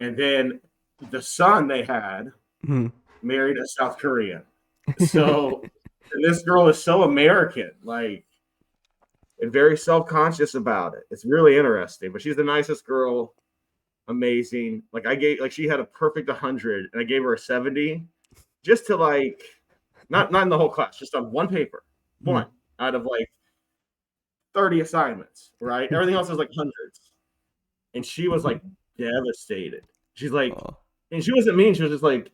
And then the son they had Hmm. married a South Korean. So this girl is so American, like, and very self conscious about it. It's really interesting. But she's the nicest girl, amazing. Like she had a perfect 100, and I gave her a 70, just to like, not in the whole class, just on one paper, Hmm. one out of like 30 assignments. Right, everything else is like hundreds, and she was like devastated. She's like, Oh. and she wasn't mean. She was just like,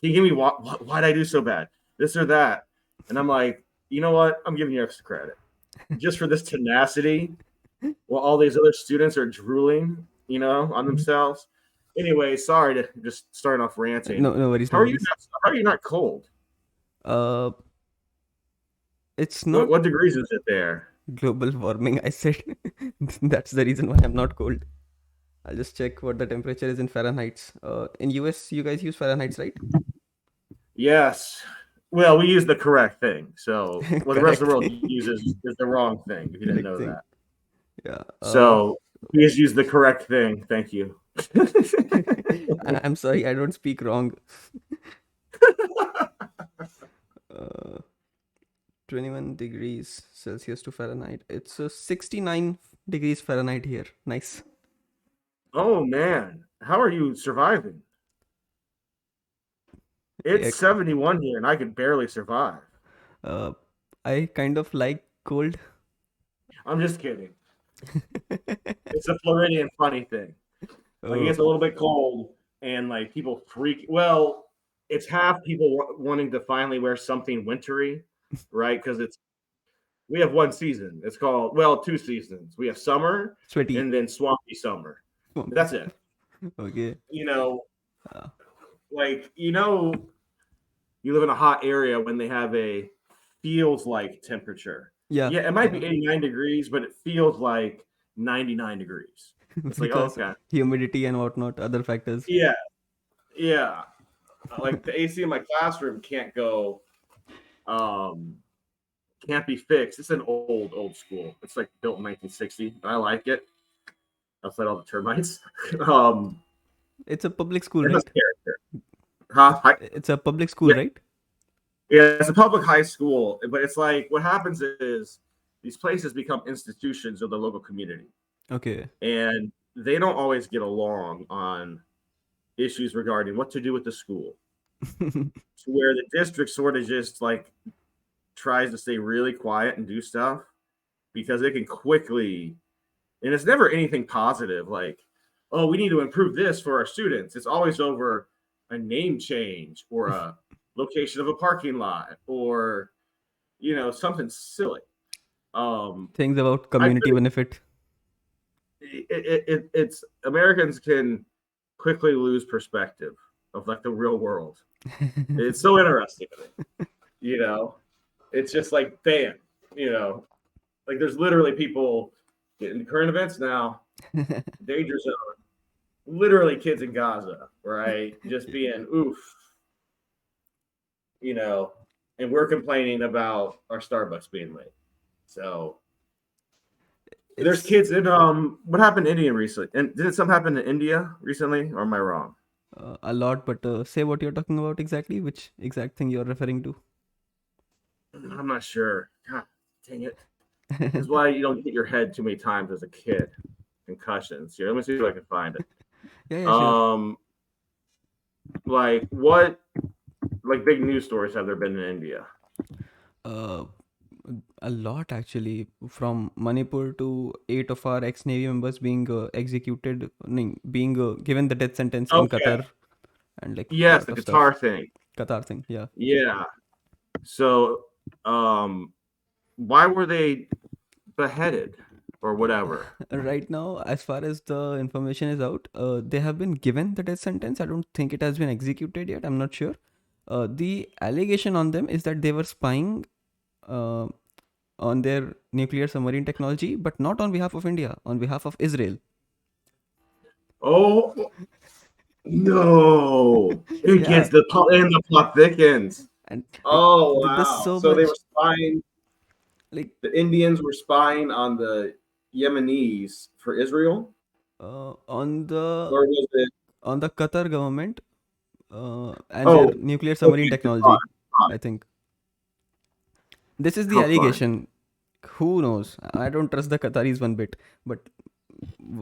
"Can you give me why'd I do so bad? This or that?" And I'm like, you know what? I'm giving you extra credit just for this tenacity while all these other students are drooling, on themselves. Anyway, sorry to just start off ranting. No, no worries, How no are you worries. not? How are you not cold? Uh, it's What not what degrees is it there? global warming, I said. That's the reason why I'm not cold. I'll just check what the temperature is in Fahrenheit. In US, you guys use Fahrenheit, right? Yes. Well, we use the correct thing. So what the rest of Correct. the world uses is the wrong thing. If you didn't Correct know thing. that. Yeah. So please use the correct thing. Thank you. I'm sorry, I don't speak wrong. Uh, 21 degrees Celsius to Fahrenheit. It's 69 degrees Fahrenheit here. Nice. Oh man, how are you surviving? Yeah, It's 71 here and I can barely survive. uh, I kind of like cold. I'm just kidding. It's a Floridian funny thing. Like it Oh, gets a little bit cold and like people freak. Well, it's half people wanting to finally wear something wintry, right? Because we have one season. It's called, well, two seasons. We have summer sweaty. and then swampy summer. Swampy. That's it. Okay. You know, Uh, like you live in a hot area when they have a feels like temperature. yeah, Yeah, it might yeah. be 89 degrees, but it feels like 99 degrees. It's like, oh, Because okay. humidity and whatnot, other factors. Yeah, yeah. Like the AC in my classroom um can't be fixed. It's an old school. It's like built in 1960. I like it. Outside all the termites. um It's a public school, it has right? character. Huh? It's a public school, Yeah, right? yeah, it's a public high school, but it's like what happens is these places become institutions of the local community, Okay. and they don't always get along on issues regarding what to do with the school. To where the district sort of just like tries to stay really quiet and do stuff because it can quickly, and it's never anything positive like, oh, we need to improve this for our students. It's always over a name change or a location of a parking lot or something silly. Um, Things about I community benefit. it's Americans can quickly lose perspective of like the real world. It's so interesting to me. You know, it's just like bam. You know, like there's literally people in current events now, danger zone. Literally kids in Gaza, right? Just being oof, you know, and we're complaining about our Starbucks being late. So there's It's kids in what happened in India recently? And did something happen in India recently, or am I wrong? a lot, but say what you're talking about exactly, which exact thing you're referring to. I'm not sure. God dang it. This is why you don't hit your head too many times as a kid. Concussions. Here, let me see if I can find it. Yeah, yeah, sure. Um, like what like big news stories have there been in India? Uh, a lot actually. From Manipur to 8 of our ex-Navy members being executed, being given the death sentence in Okay. Qatar, and like Yes, lot the of stuff. guitar thing. Qatar thing, yeah. Yeah. So, why were they beheaded or whatever? Right now, as far as the information is out, they have been given the death sentence. I don't think it has been executed yet. I'm not sure. The allegation on them is that they were spying uh, on their nuclear submarine technology, but not on behalf of India, on behalf of Israel. Oh no! It Yeah, gets the plot thickens. and like Oh there's wow! so So they were much spying. like The Indians were spying on the Yemenis for Israel, on the or was it? on the Qatar government and their Oh, nuclear submarine okay, technology. Qatar. I think this is the How fun. allegation. Who knows? I don't trust the Qataris one bit. But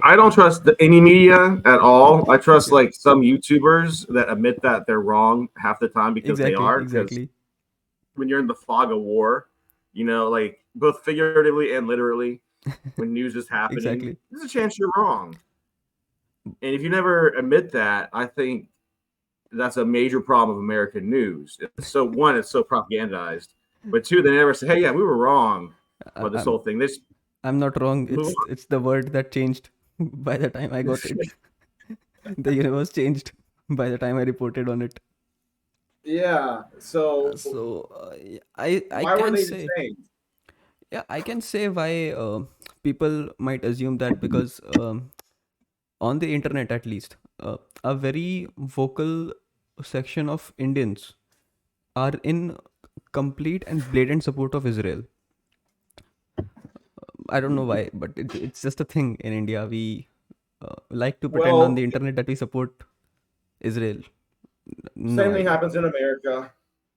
I don't trust any media at all. I trust okay, like some YouTubers that admit that they're wrong half the time because they exactly, are. Because exactly. when you're in the fog of war, like both figuratively and literally, when news is happening, Exactly. there's a chance you're wrong. And if you never admit that, I think that's a major problem of American news. It's so one, it's so propagandized, but two, they never say, "Hey, yeah, we were wrong I, about this I'm whole thing." This I'm not wrong. move It's the word that changed by the time I on. got it. The universe changed by the time I reported on it. Yeah. So I why were can they say, detained? yeah, I can say why people might assume that because on the internet at least a very vocal section of Indians are in complete and blatant support of Israel. I don't know why, but it's just a thing in India. We like to pretend on Well, the internet that we support Israel. No same thing idea. happens in America.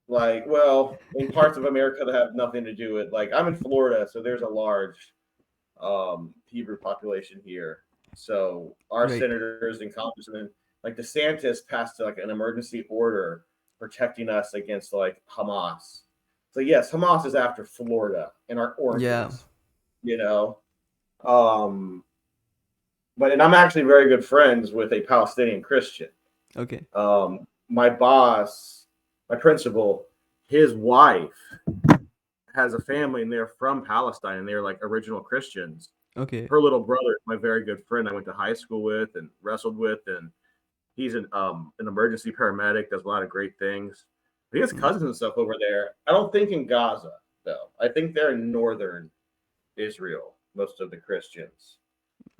Like, well, in parts of America that have nothing to do with, like, I'm in Florida, so there's a large Hebrew population here. So our Right. senators and congressmen, like DeSantis, passed like an emergency order protecting us against like Hamas. So yes, Hamas is after Florida and our Yeah. oranges, you know. Um, and I'm actually very good friends with a Palestinian Christian. Okay. My boss, my principal, his wife has a family and they're from Palestine and they're like original Christians. Okay. Her little brother, my very good friend, I went to high school with and wrestled with, and he's an emergency paramedic, does a lot of great things. He has Hmm. cousins and stuff over there. I don't think in Gaza though. I think they're in northern Israel, most of the Christians.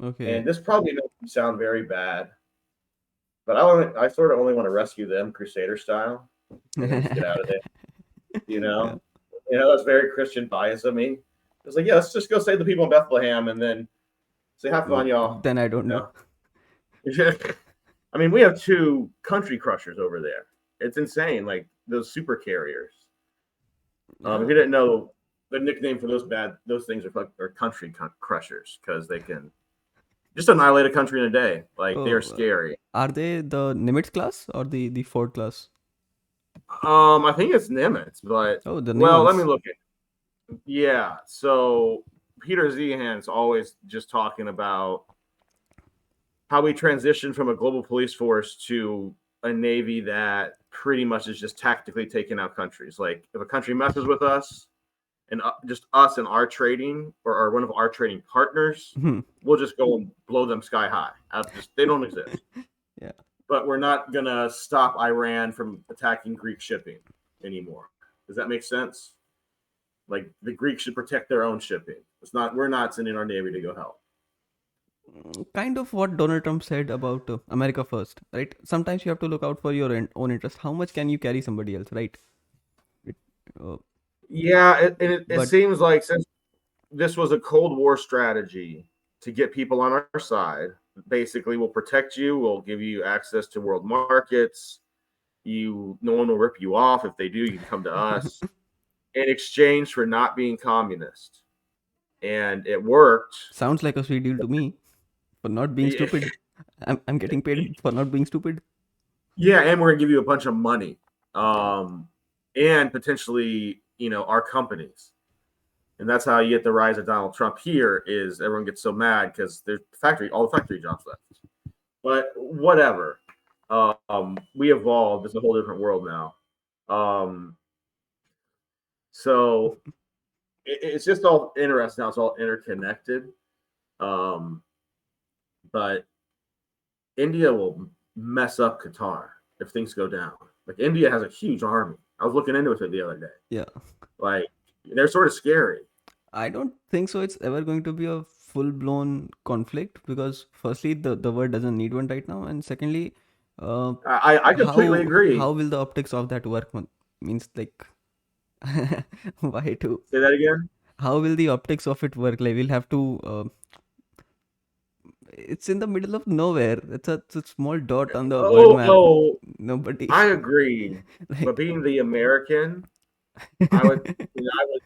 Okay. And this probably doesn't sound very bad, but I sort of only want to rescue them Crusader style and then just get out of there. You Yeah. know, that's very Christian bias of me. It's like, yeah, let's just go save the people in Bethlehem and then say, have fun, y'all. Then I don't You know. know, I mean, we have two country crushers over there. It's insane, like those super carriers. If Yeah. you didn't know, the nickname for those things are country crushers because they can just annihilate a country in a day. Like they are Oh, scary. are they the Nimitz class or the Ford class? I think it's Nimitz, but Oh, the new well, let me ones. look at. Yeah, so Peter Zehan's always just talking about how we transitioned from a global police force to a navy that pretty much is just tactically taking out countries. Like if a country messes with us and just us and our trading or one of our trading partners, Hmm. we'll just go and blow them sky high. They don't exist. Yeah. But we're not gonna stop Iran from attacking Greek shipping anymore. Does that make sense? Like the Greeks should protect their own shipping. We're not sending our navy to go help. Kind of what Donald Trump said about America first, right? Sometimes you have to look out for your own interest. How much can you carry somebody else, right? It, uh, Yeah, it but seems like since this was a Cold War strategy to get people on our side, basically we'll protect you, we'll give you access to world markets. No one will rip you off. If they do, you can come to us in exchange for not being communist. And it worked. sounds like a sweet deal to me for not being stupid. I'm getting paid for not being stupid. Yeah, and we're gonna give you a bunch of money, Yeah. and potentially, our companies, and that's how you get the rise of Donald Trump. Here is everyone gets so mad because there's all the factory jobs left. But whatever, we evolved. It's a whole different world now. So it's just all interesting. Now it's all interconnected. Um, but India will mess up Qatar if things go down. Like India has a huge army. I was looking into it the other day. Yeah. Like they're sort of scary. I don't think so. It's ever going to be a full blown conflict because firstly, the world doesn't need one right now, and secondly, uh, I completely how agree. will the optics of that work? Means like, why to? Say that again. How will the optics of it work? Like we'll have to It's in the middle of nowhere. It's a small dot on the world Oh, map. oh, Nobody I agree. But like. being the American, I would,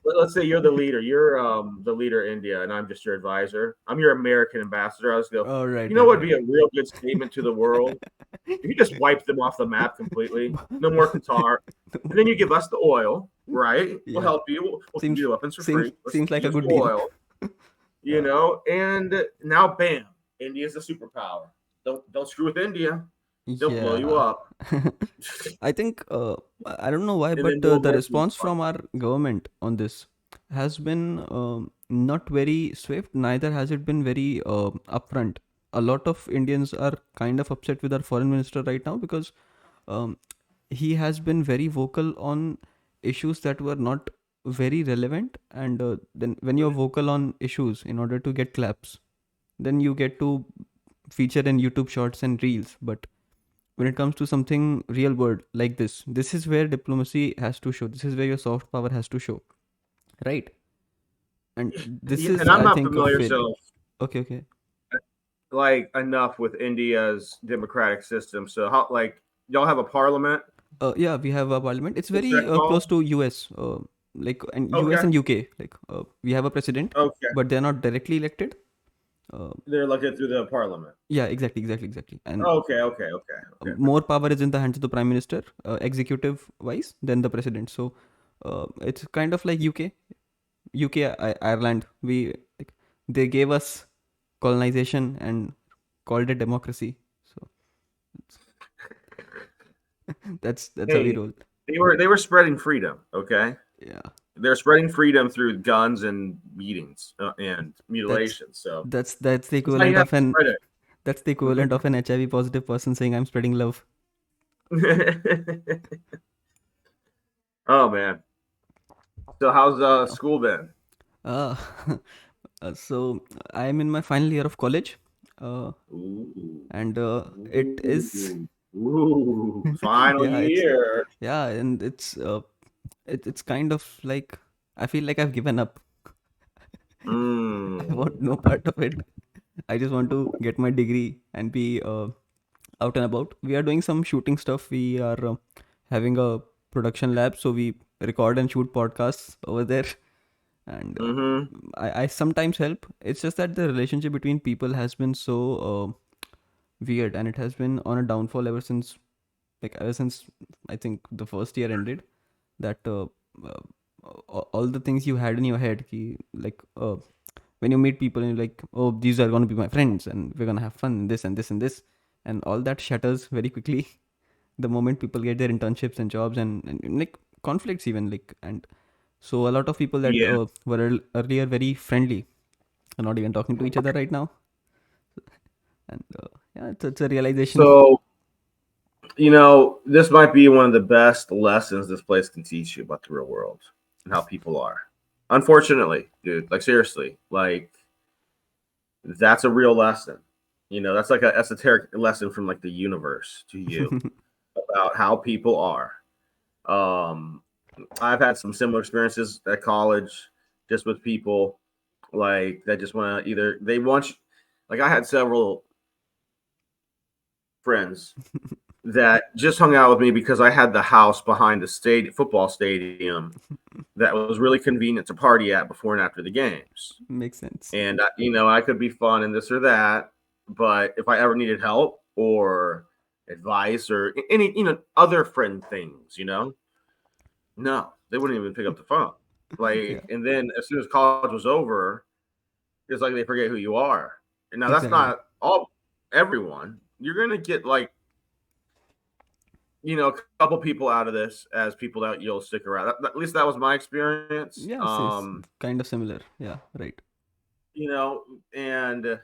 let's say you're the leader. You're the leader of India, and I'm just your advisor. I'm your American ambassador. I was go. Oh, right, You know right, what would right. be a real good statement to the world? If you just wipe them off the map completely, no more Qatar, and then you give us the oil, right? We'll Yeah, help you. We'll give you seems the weapons for seems free. Let's seems like a use good deal. oil, Yeah, and now bam, India's a superpower. Don't screw with India. They'll blow you yeah. up. I think I don't know why, And then but World the War III is response fun. from our government on this has been not very swift. Neither has it been very upfront. A lot of Indians are kind of upset with our foreign minister right now because um, he has been very vocal on issues that were not very relevant. And then when you're vocal on issues in order to get claps, then you get to feature in YouTube shorts and reels. But when it comes to something real world like this is where diplomacy has to show. This is where your soft power has to show, right? And this Yeah, is, and I'm I not think, a familiar, failure. so Okay, okay. like enough with India's democratic system. So how like y'all have a parliament? Yeah, we have a parliament. It's What's very that called? close to US, like, and US Okay, and UK. Like, we have a president, okay. but they're not directly elected. Uh, They're looking through the parliament. yeah, exactly, exactly, exactly. And Okay, okay, okay, okay. more power is in the hands of the prime minister, executive wise, than the president. So it's kind of like UK, Ireland. We like, they gave us colonization and called it democracy. So that's how we Hey, roll. they were spreading freedom. Okay, Yeah, they're spreading freedom through guns and beatings and that's mutilation. So that's the that's how you equivalent have of to an spread that's the equivalent of an HIV positive person saying I'm spreading love. it. Oh man. So how's Yeah. school been? Uh, so I'm in my final year of college, uh, Ooh, and it is ooh, ooh. Final yeah, it's year. yeah, and it's kind of like I feel like I've given up. I want Mm. no part of it. I just want to get my degree and be out and about. We are doing some shooting stuff. We are having a production lab, so we record and shoot podcasts over there. And Mm-hmm. I sometimes help. It's just that the relationship between people has been so weird, and it has been on a downfall ever since I think the first year ended. That all the things you had in your head, like when you meet people and you're like, oh, these are going to be my friends and we're going to have fun in this and this and this, and all that shatters very quickly the moment people get their internships and jobs, and like conflicts even, like. And so a lot of people that Yeah. were earlier very friendly are not even talking to each other right now. And yeah, it's a realization. So, this might be one of the best lessons this place can teach you about the real world and how people are. Unfortunately, dude, like seriously, like that's a real lesson. That's like an esoteric lesson from like the universe to you about how people are. Um, I've had some similar experiences at college, just with people like that just want to either they want you, like I had several friends that just hung out with me because I had the house behind the football stadium that was really convenient to party at before and after the games. Makes sense. And I could be fun and this or that, but if I ever needed help or advice or any other friend things, no, they wouldn't even pick up the phone. Yeah, Like, and then as soon as college was over, it's like they forget who you are. And now that's exactly. not all everyone. You're gonna get like a couple people out of this as people that you'll stick around. At least that was my experience. Yeah, it's kind of similar. Yeah, right. You know, and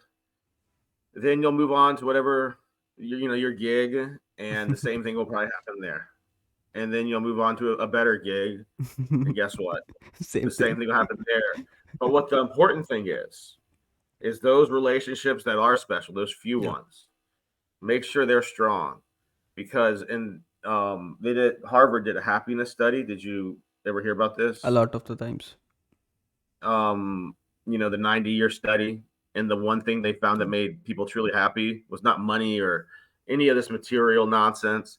then you'll move on to whatever your gig, and the same thing will probably happen there. And then you'll move on to a better gig, and guess what? Same The same thing. thing will happen there. But what the important thing is those relationships that are special, those few Yeah, ones. Make sure they're strong because Harvard did a happiness study. Did you ever hear about a this? lot of the times. The 90-year study. and the one thing they found that made people truly happy was not money or any of this material nonsense.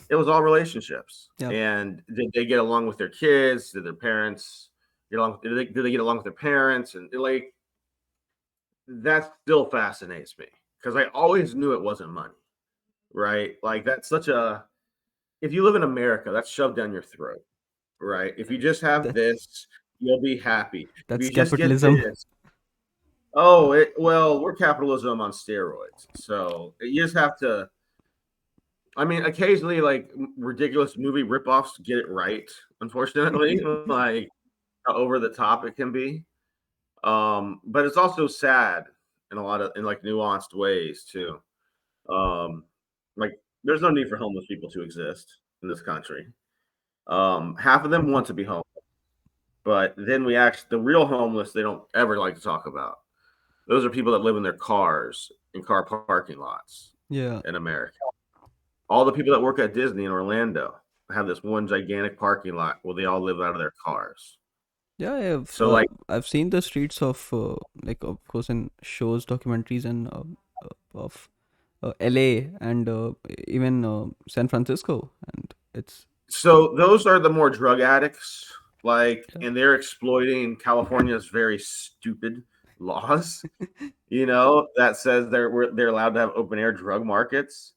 It was all relationships. Yeah, And did they get along with their kids? Did their parents get along? Did they get along with their parents? And like that still fascinates me because I always knew it wasn't money, right? Like that's such a if you live in America, that's shoved down your throat, right? If you just have that, this, you'll be happy. If that's you just get capitalism. this, oh, well, we're capitalism on steroids. So you just have to. I mean, occasionally, like ridiculous movie ripoffs get it right. Unfortunately, like how over the top it can be. But it's also sad in a lot of in like nuanced ways too. Um, like there's no need for homeless people to exist in this country. Half of them want to be homeless, but then we actually the real homeless they don't ever like to talk about. Those are people that live in their cars in car parking lots Yeah, in America. All the people that work at Disney in Orlando have this one gigantic parking lot where they all live out of their cars. yeah. So like I've seen the streets of like of course in shows, documentaries, and of LA and even San Francisco, and it's so those are the more drug addicts, like, yeah. and they're exploiting California's very stupid laws, you know, that says they're allowed to have open air drug markets.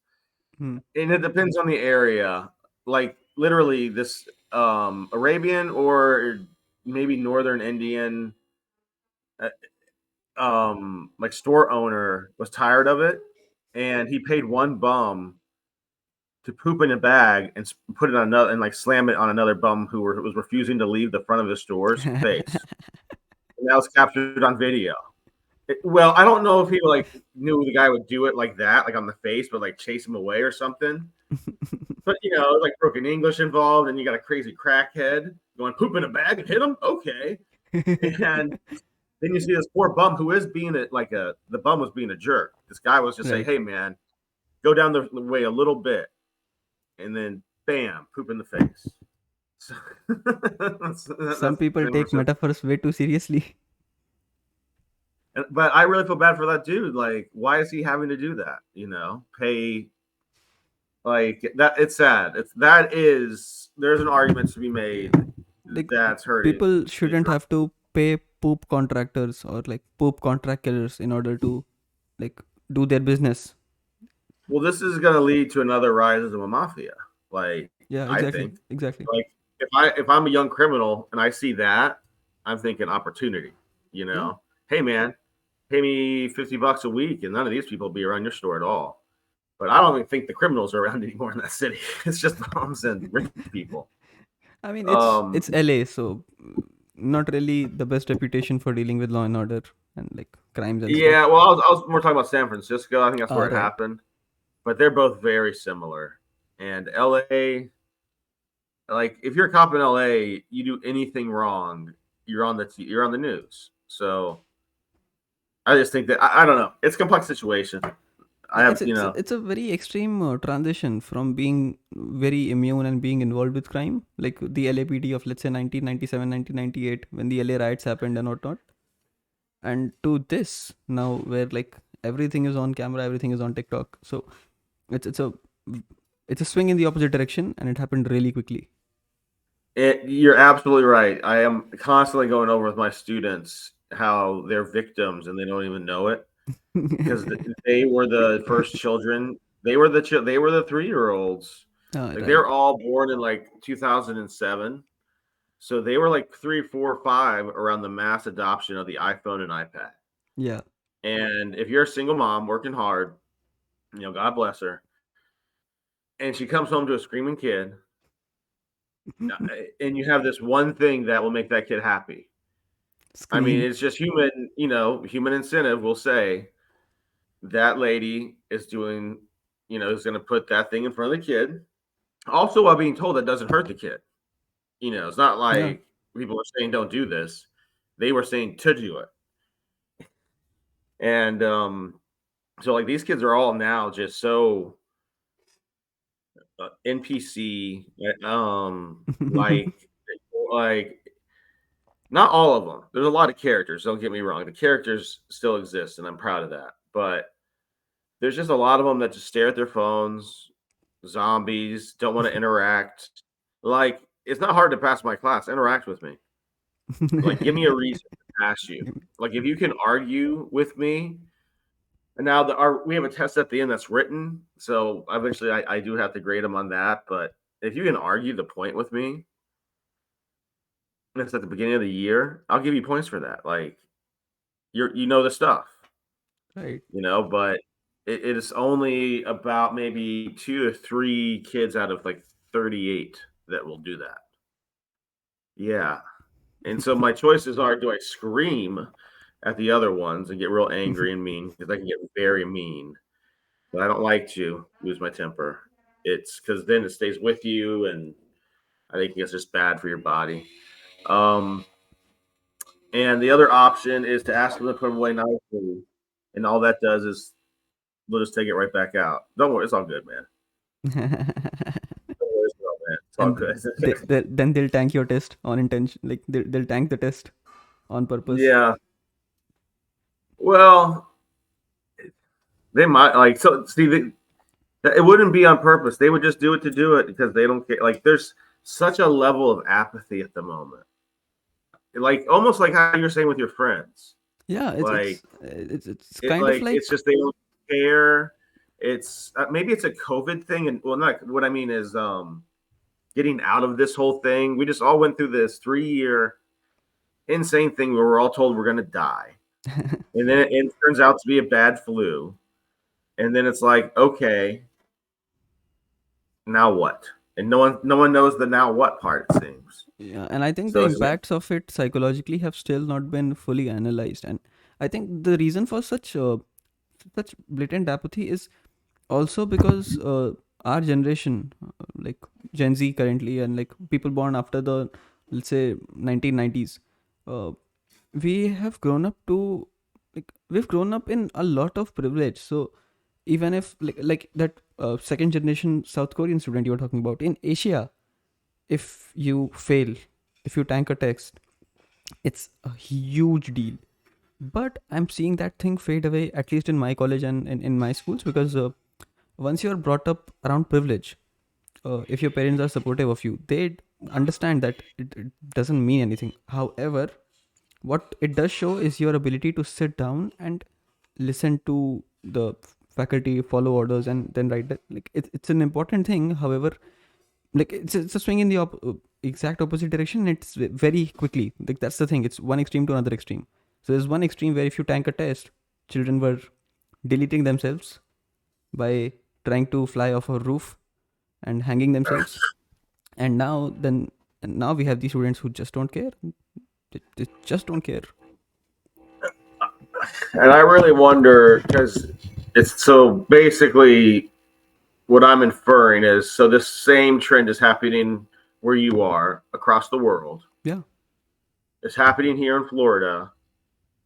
Hmm. And it depends on the area. Like literally this Arabian or maybe Northern Indian uh, like store owner was tired of it and he paid one bum to poop in a bag and put it on another and like slam it on another bum who was refusing to leave the front of the store's face. And that was captured on video. Well, I don't know if he like knew the guy would do it like that, like on the face, but like chase him away or something. But you know, like broken English involved, and you got a crazy crackhead going poop in a bag and hit him. Okay, and then you see this poor bum who is being the bum was being a jerk. This guy was just saying, Right. "Hey man, go down the way a little bit," and then bam, poop in the face. So, Some that's people pretty take much it. metaphors way too seriously. But I really feel bad for that dude. Like, why is he having to do that? You know, pay like that. It's sad. There's an argument to be made Like that's hurting people these. shouldn't have to pay poop contractors or like poop contract killers in order to like do their business. Well, this is going to lead to another rise of a mafia. Like, Yeah, I exactly, think, exactly. like if I'm a young criminal and I see that, I'm thinking opportunity. You Yeah. know, hey man, pay me $50 a week, and none of these people will be around your store at all. But I don't even think the criminals are around anymore in that city. It's just bums and rich people. I mean, Um, it's LA, so not really the best reputation for dealing with law and order and like crimes and yeah, stuff. well, I was more talking about San Francisco. I think that's where Ah, it right. happened. But they're both very similar. And LA, like if you're a cop in LA, you do anything wrong, you're on the news. So I just think that I don't know. It's a complex situation. I Yeah, have it's a very extreme transition from being very immune and being involved with crime, like the LAPD of let's say 1997, 1998, when the LA riots happened and whatnot, and to this now where like everything is on camera, everything is on TikTok. So it's it's a it's a swing in the opposite direction, and it happened really quickly. you're absolutely right. I am constantly going over with my students how they're victims and they don't even know it because they were the first children. They were the 3-year-olds. Ah, Like they're right. all born in like 2007. So they were like 3, 4, 5 around the mass adoption of the iPhone and iPad. Yeah. And if you're a single mom working hard, you know, God bless her, and she comes home to a screaming kid, and you have this one thing that will make that kid happy. I mean, Screen. it's just human, you know, human incentive will say that lady is doing, you know, is going to put that thing in front of the kid. Also, while being told that doesn't hurt the kid. You know, it's not Yeah. like people are saying don't do this. They were saying to do it. And so like these kids are all now just so NPC like Not all of them. There's a lot of characters. Don't get me wrong. The characters still exist, and I'm proud of that. But there's just a lot of them that just stare at their phones, zombies, don't want to interact. Like, it's not hard to pass my class. Interact with me. Like, give me a reason to pass you. Like, if you can argue with me, and now we have a test at the end that's written, so eventually I do have to grade them on that. But if you can argue the point with me, and it's at the beginning of the year, I'll give you points for that. Like, you know the stuff, Right. but it is only about maybe 2 to 3 kids out of like 38 that will do that. Yeah. And so my choices are, do I scream at the other ones and get real angry and mean? Because I can get very mean, but I don't like to lose my temper. It's because then it stays with you, and I think it's just bad for your body. Um, and the other option is to ask them to put them away nicely, and all that does is we'll just take it right back out. Don't worry, it's all good, man. Don't worry, it's all And good. then they'll tank your test on intention, like they'll tank the test on purpose. Yeah. Well, they might like so. See, it wouldn't be on purpose. They would just do it to do it because they don't care. Like, there's such a level of apathy at the moment. Like, almost like how you're saying with your friends. Yeah, Like, it's kind of like, it's just they don't care. It's maybe it's a COVID thing, and well, not what I mean is getting out of this whole thing. We just all went through this 3 year insane thing where we're all told we're gonna die, and then it turns out to be a bad flu, and then it's like, okay, now what? And no one knows the now what part, it seems. yeah, and I think the So it's just, impacts of it psychologically have still not been fully analyzed. And I think the reason for such blatant apathy is also because our generation, like Gen Z currently, and like people born after the, let's say, 1990s, uh, we have grown up to, like, we've grown up in a lot of privilege. So even if like that second generation South Korean student you were talking about in Asia, if you fail, if you tank a test, it's a huge deal. But I'm seeing that thing fade away, at least in my college and in my schools, because once you're brought up around privilege, if your parents are supportive of you, they understand that it doesn't mean anything. However, what it does show is your ability to sit down and listen to the faculty, follow orders, and then write that. Like, it's an important thing. However, like it's a swing in the exact opposite direction. It's very quickly, like that's the thing, it's one extreme to another extreme. So there's one extreme where if you tank a test, children were deleting themselves by trying to fly off a roof and hanging themselves. And now we have these students who just don't care. They just don't care. and I really wonder because it's so basically what I'm inferring is so this same trend is happening where you are across the world. Yeah. It's happening here in Florida,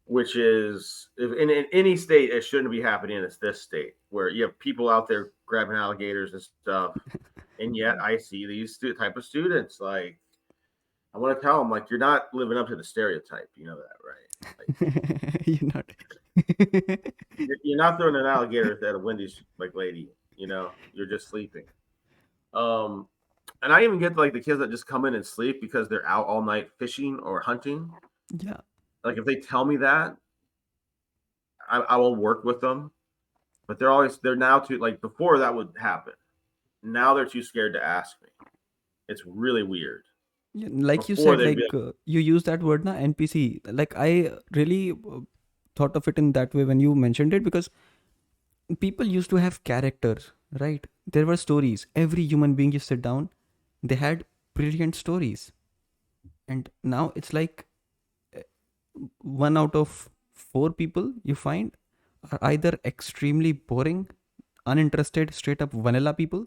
which is if in any state it shouldn't be happening. It's this state where you have people out there grabbing alligators and stuff, and yet I see these type of students. Like, I want to tell them, like, you're not living up to the stereotype. You know that, right? Like, You're not. you're not throwing an alligator at a Wendy's like lady. You're just sleeping. Um, and I even get like the kids that just come in and sleep because they're out all night fishing or hunting. Yeah. Like, if they tell me that, I will work with them. But they're now too, like, before that would happen. Now they're too scared to ask me. It's really weird. Yeah, like you Before said, they'd be like you use that word na NPC. Like I really thought of it in that way when you mentioned it, because people used to have characters, right? There were stories. Every human being you sit down, they had brilliant stories. And now it's like uh, one out of four people you find are either extremely boring, uninterested, straight up vanilla people.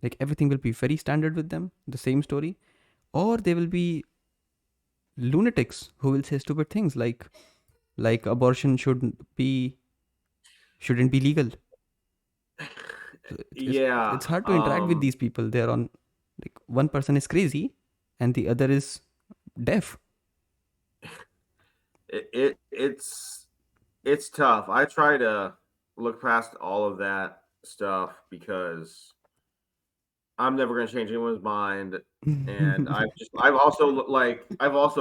Like everything will be very standard with them, the same story, or they will be lunatics who will say stupid things like abortion shouldn't be legal. So Yeah. it's hard to interact with these people. They're on, like, one person is crazy and the other is deaf. it's tough. I try to look past all of that stuff because I'm never going to change anyone's mind. And I've also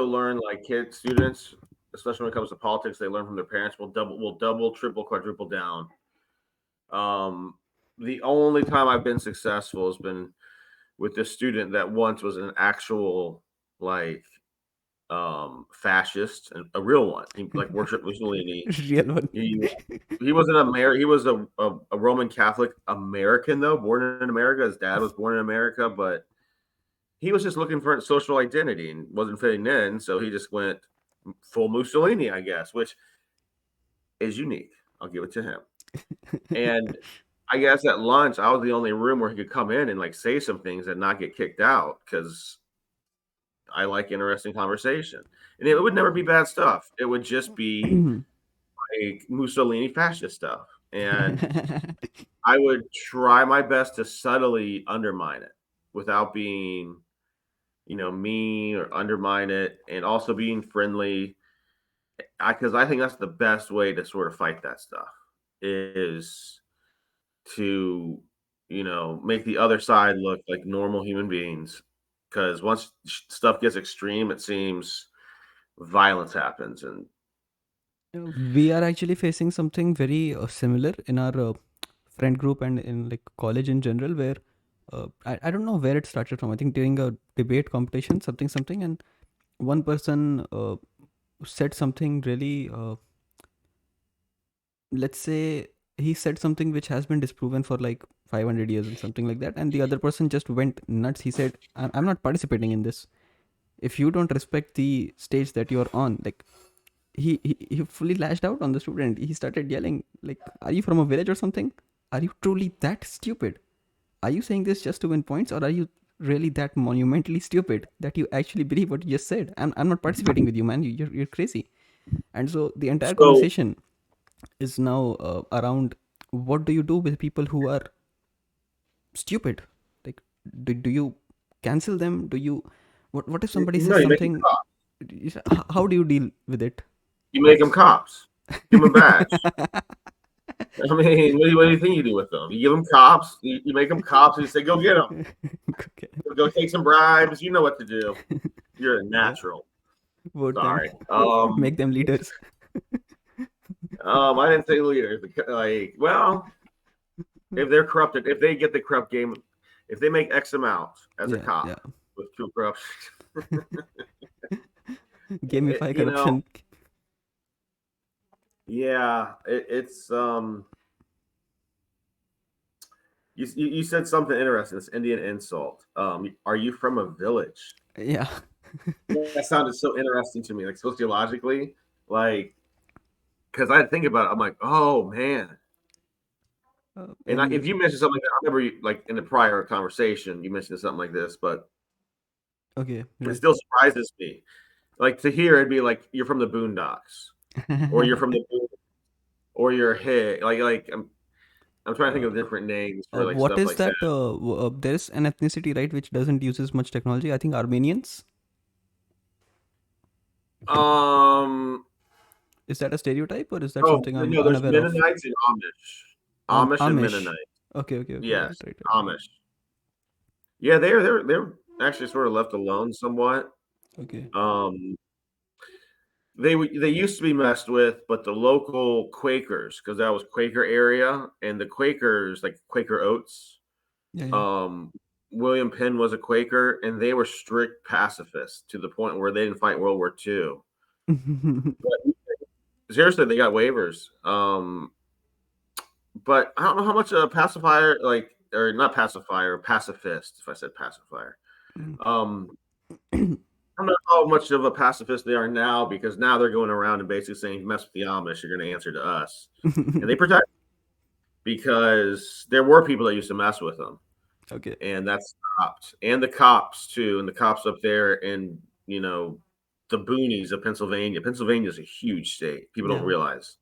learned like kids, students, especially when it comes to politics, they learn from their parents. Will double, triple, quadruple down. Um, the only time I've been successful has been with this student that once was an actual like fascist and a real one. He like worshiped Mussolini. Real one. He he was an He was a Roman Catholic American though, born in America. His dad was born in America, but he was just looking for a social identity and wasn't fitting in, so he just went full Mussolini, I guess, which is unique. I'll give it to him. And I guess at lunch, I was the only room where he could come in and like say some things and not get kicked out because I like interesting conversation. And it would never be bad stuff. It would just be like Mussolini fascist stuff. And I would try my best to subtly undermine it without being, mean or undermine it, and also being friendly. Because I think that's the best way to sort of fight that stuff is to, make the other side look like normal human beings. Because once stuff gets extreme, it seems violence happens. And We are actually facing something very similar in our friend group and in like college in general, where I don't know where it started from. I think during a debate competition, something, and one person said something really, let's say he said something which has been disproven for like 500 years and something like that, and the other person just went nuts. He said, I'm not participating in this. If you don't respect the stage that you're on, like he fully lashed out on the student. He started yelling like, are you from a village or something? Are you truly that stupid? Are you saying this just to win points, or are you really that monumentally stupid that you actually believe what you just said? I'm not participating with you, man. You're crazy. And so the entire so, conversation is now around, what do you do with people who are stupid? Like, do you cancel them? Do you, what if somebody says you make them something? cops. How do you deal with it? You make them That's cops. Give them a badge. I mean, what do you think you do with them? You give them cops. You make them cops, and you say, "Go get them. Okay. Go take some bribes." You know what to do. You're a Yeah, natural. vote them. Sorry. Make them leaders. I didn't say leaders. Like, well, if they're corrupted, if they get the corrupt game, if they make X amount as a Yeah, cop yeah. with true corruption, Gamify you know, corruption. yeah, it's You said something interesting. This Indian insult. Are you from a village? Yeah. That sounded so interesting to me, like sociologically, like because I think about it, I'm like, oh man. And if And you mentioned something, I remember you like in the prior conversation, you mentioned something like this, but okay, it right. still surprises me. Like to hear it'd be like you're from the Boondocks, or you're from the or you're hit. Like I'm trying to think uh, of different names for like what stuff is like that. that? There's an ethnicity, right, which doesn't use as much technology. I think Armenians. Um, Is that a stereotype, or is that something I'm no, there's unaware of? Mennonites and Amish and Amish. Mennonite. Okay, okay, okay. Right, Yes, right, Amish. Yeah, they're actually sort of left alone somewhat. right. Okay. Um, they used to be messed with, but the local Quakers, because that was Quaker area, and the Quakers like Quaker Oats. Yeah, yeah. Um, William Penn was a Quaker, and they were strict pacifists to the point where they didn't fight World War II. But seriously, they got waivers. But I don't know how much a pacifier, like, or not pacifier, pacifist, if I said pacifier. Um, I don't know how much of a pacifist they are now because now they're going around and basically saying, mess with the Amish, you're going to answer to us. And they protect because there were people that used to mess with them. Okay. And that's stopped. And the cops, too. And the cops up there in, the boonies of Pennsylvania. Pennsylvania is a huge state. People don't Yeah. realize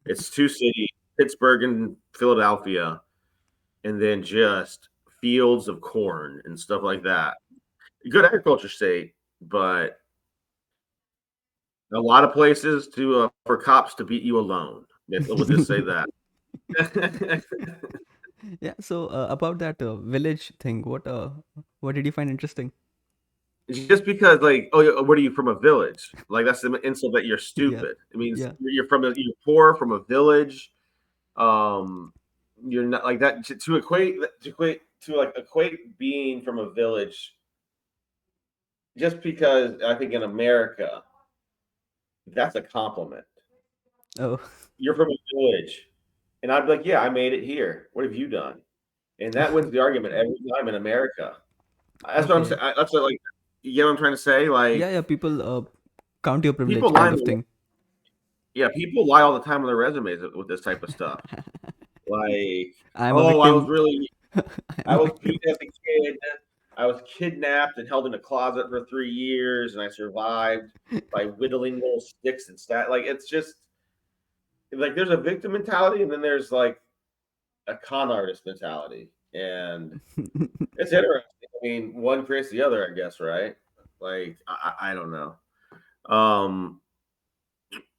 it's two cities, Pittsburgh and Philadelphia, and then just fields of corn and stuff like that. Good agriculture state, but A lot of places to for cops to beat you alone. We'll just say that. Yeah. So about that village thing, what did you find interesting? Just because, like, oh, what are you from a village? Like that's the insult that you're Yeah. stupid. It means Yeah. you're poor from a village. Um, you're not like that to equate being from a village just because I think in America that's a compliment. Oh. You're from a village, and I'd be like, yeah, I made it here. What have you done? And that wins the argument every time in America. That's what I'm Okay. saying. That's what, like, you get what I'm trying to say. Yeah. Like Yeah. People count your people privilege, lie. kind of thing. Yeah, people lie all the time on their resumes with this type of stuff. Like, I'm a oh, victim. I I'm a was victim. beat as a kid. I was kidnapped and held in a closet for 3 years, and I survived by whittling little sticks and stat. Like, it's just like there's a victim mentality, and then there's like a con artist mentality, and it's interesting. I mean, one creates the other, I guess, right? Like, I don't know. Um,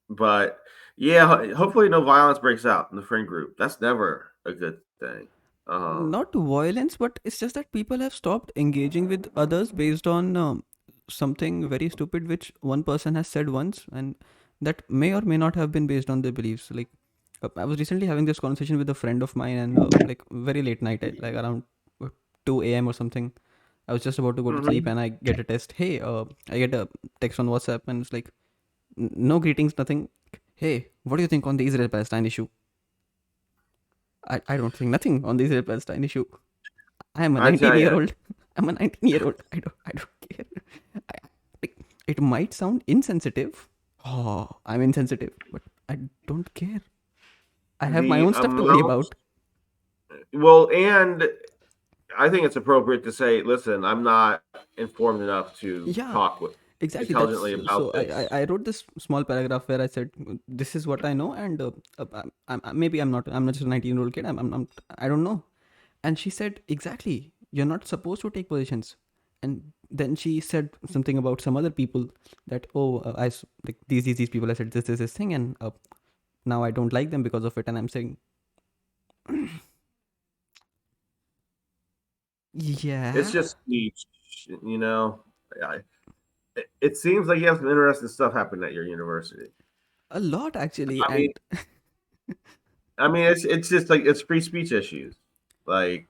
but yeah, hopefully no violence breaks out in the friend group. That's never a good thing. Not violence, but it's just that people have stopped engaging with others based on something very stupid which one person has said once, and that may or may not have been based on their beliefs. Like, I was recently having this conversation with a friend of mine, and like very late night, like around 2 a.m. or something. I was just about to go to sleep, Mhm. and I get a text. Hey, I get a text on WhatsApp, and it's like, no greetings, nothing. Hey, what do you think on the Israel-Palestine issue? I don't think nothing on the Israel-Palestine issue. I am a I tell 19-year you, old. I'm a 19-year-old. I don't care. I, like, it might sound insensitive. Oh, I'm insensitive, but I don't care. I have my the own stuff to worry amount, about. well, and I think it's appropriate to say, listen, I'm not informed enough to Yeah, talk with exactly. intelligently That's about so. this. I wrote this small paragraph where I said, "This is what I know," and maybe I'm not. I'm not just a 19-year-old kid. I don't know. And she said, exactly, you're not supposed to take positions. And then she said something about some other people that, oh, like these people, I said this thing, and now I don't like them because of it. And I'm saying, It's yeah, just speech, you know. I, it seems like you have some interesting stuff happening at your university. a lot actually. I mean, And it's just like it's free speech issues, like,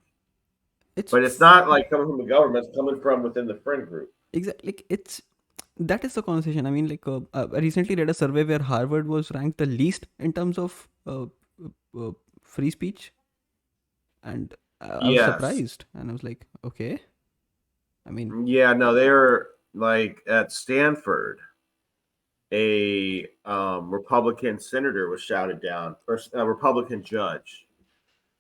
it's but it's not like coming from the government; it's coming from within the friend group. exactly like it's that is the conversation. I mean, like I recently read a survey where Harvard was ranked the least in terms of free speech, and I was Yes, surprised, and I was like, okay. I mean, yeah, no, they're like at Stanford. A Republican senator was shouted down, or a Republican judge,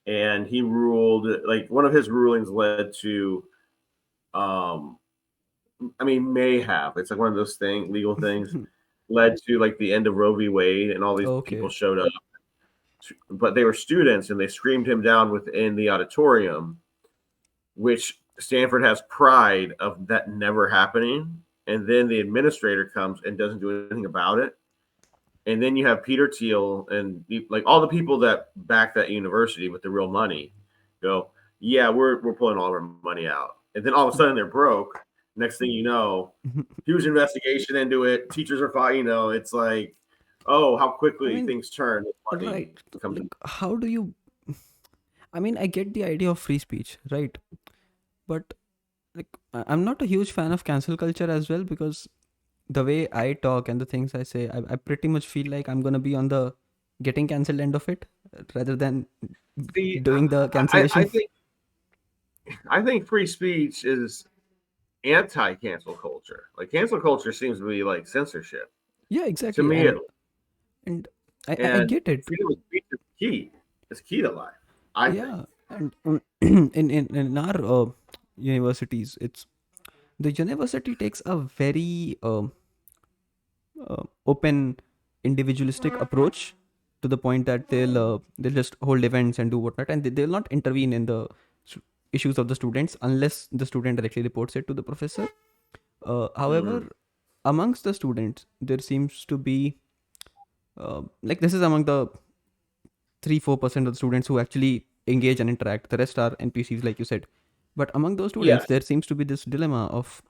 and he ruled like one of his rulings led to, um, I mean, may have it's like one of those legal things, led to like the end of Roe v. Wade, and all these people okay. showed up, but they were students, and they screamed him down within the auditorium, which Stanford has pride of that never happening. And then the administrator comes and doesn't do anything about it. And then you have Peter Thiel and like all the people that back that university with the real money go, yeah, we're pulling all of our money out. And then all of a sudden they're broke. Next thing you know, huge investigation into it. Teachers are fine. You know, it's like, oh, how I quickly mean, things turn. Money right. comes Like, in. how do you? I mean, I get the idea of free speech, right? But like, I'm not a huge fan of cancel culture as well, because the way I talk and the things I say, I pretty much feel like I'm gonna be on the getting cancelled end of it, rather than See, doing the I cancellation. think free speech is anti-cancel culture. Like cancel culture seems to be like censorship Yeah, to exactly. me, And I and get it. freedom of speech is key. It's key to life, I think. Yeah, and in our universities, it's the university takes a very open individualistic approach, to the point that they'll just hold events and do whatnot, and they'll not intervene in the issues of the students unless the student directly reports it to the professor. However, Mm. amongst the students, there seems to be like this is among the 3-4% of the students who actually engage and interact. The rest are NPCs, like you said. But among those students, Yes. there seems to be this dilemma of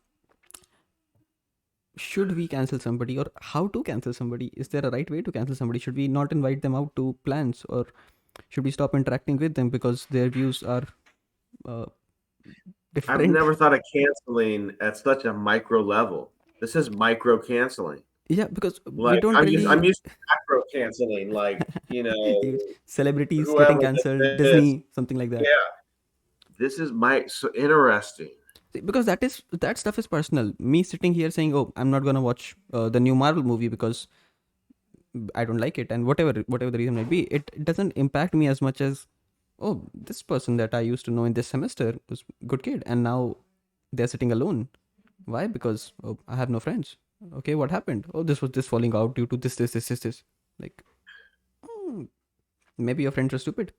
should we cancel somebody or how to cancel somebody? Is there a right way to cancel somebody? Should we not invite them out to plans, or should we stop interacting with them because their views are uh, I've different? never thought of canceling at such a micro level. This is micro canceling. Yeah, because we Like don't I'm really used to macro canceling, like, celebrities getting whoever did cancelled, this. Disney, something like that. Yeah. This is so interesting. Because that stuff is personal. Me sitting here saying, "Oh, I'm not gonna watch the new Marvel movie because I don't like it," and whatever the reason might be, it doesn't impact me as much as, oh, this person that I used to know in this semester was a good kid, and now they're sitting alone. Why? Because oh, I have no friends. Okay, what happened? Oh, this was this falling out due to this. Like, hmm, maybe your friends are stupid.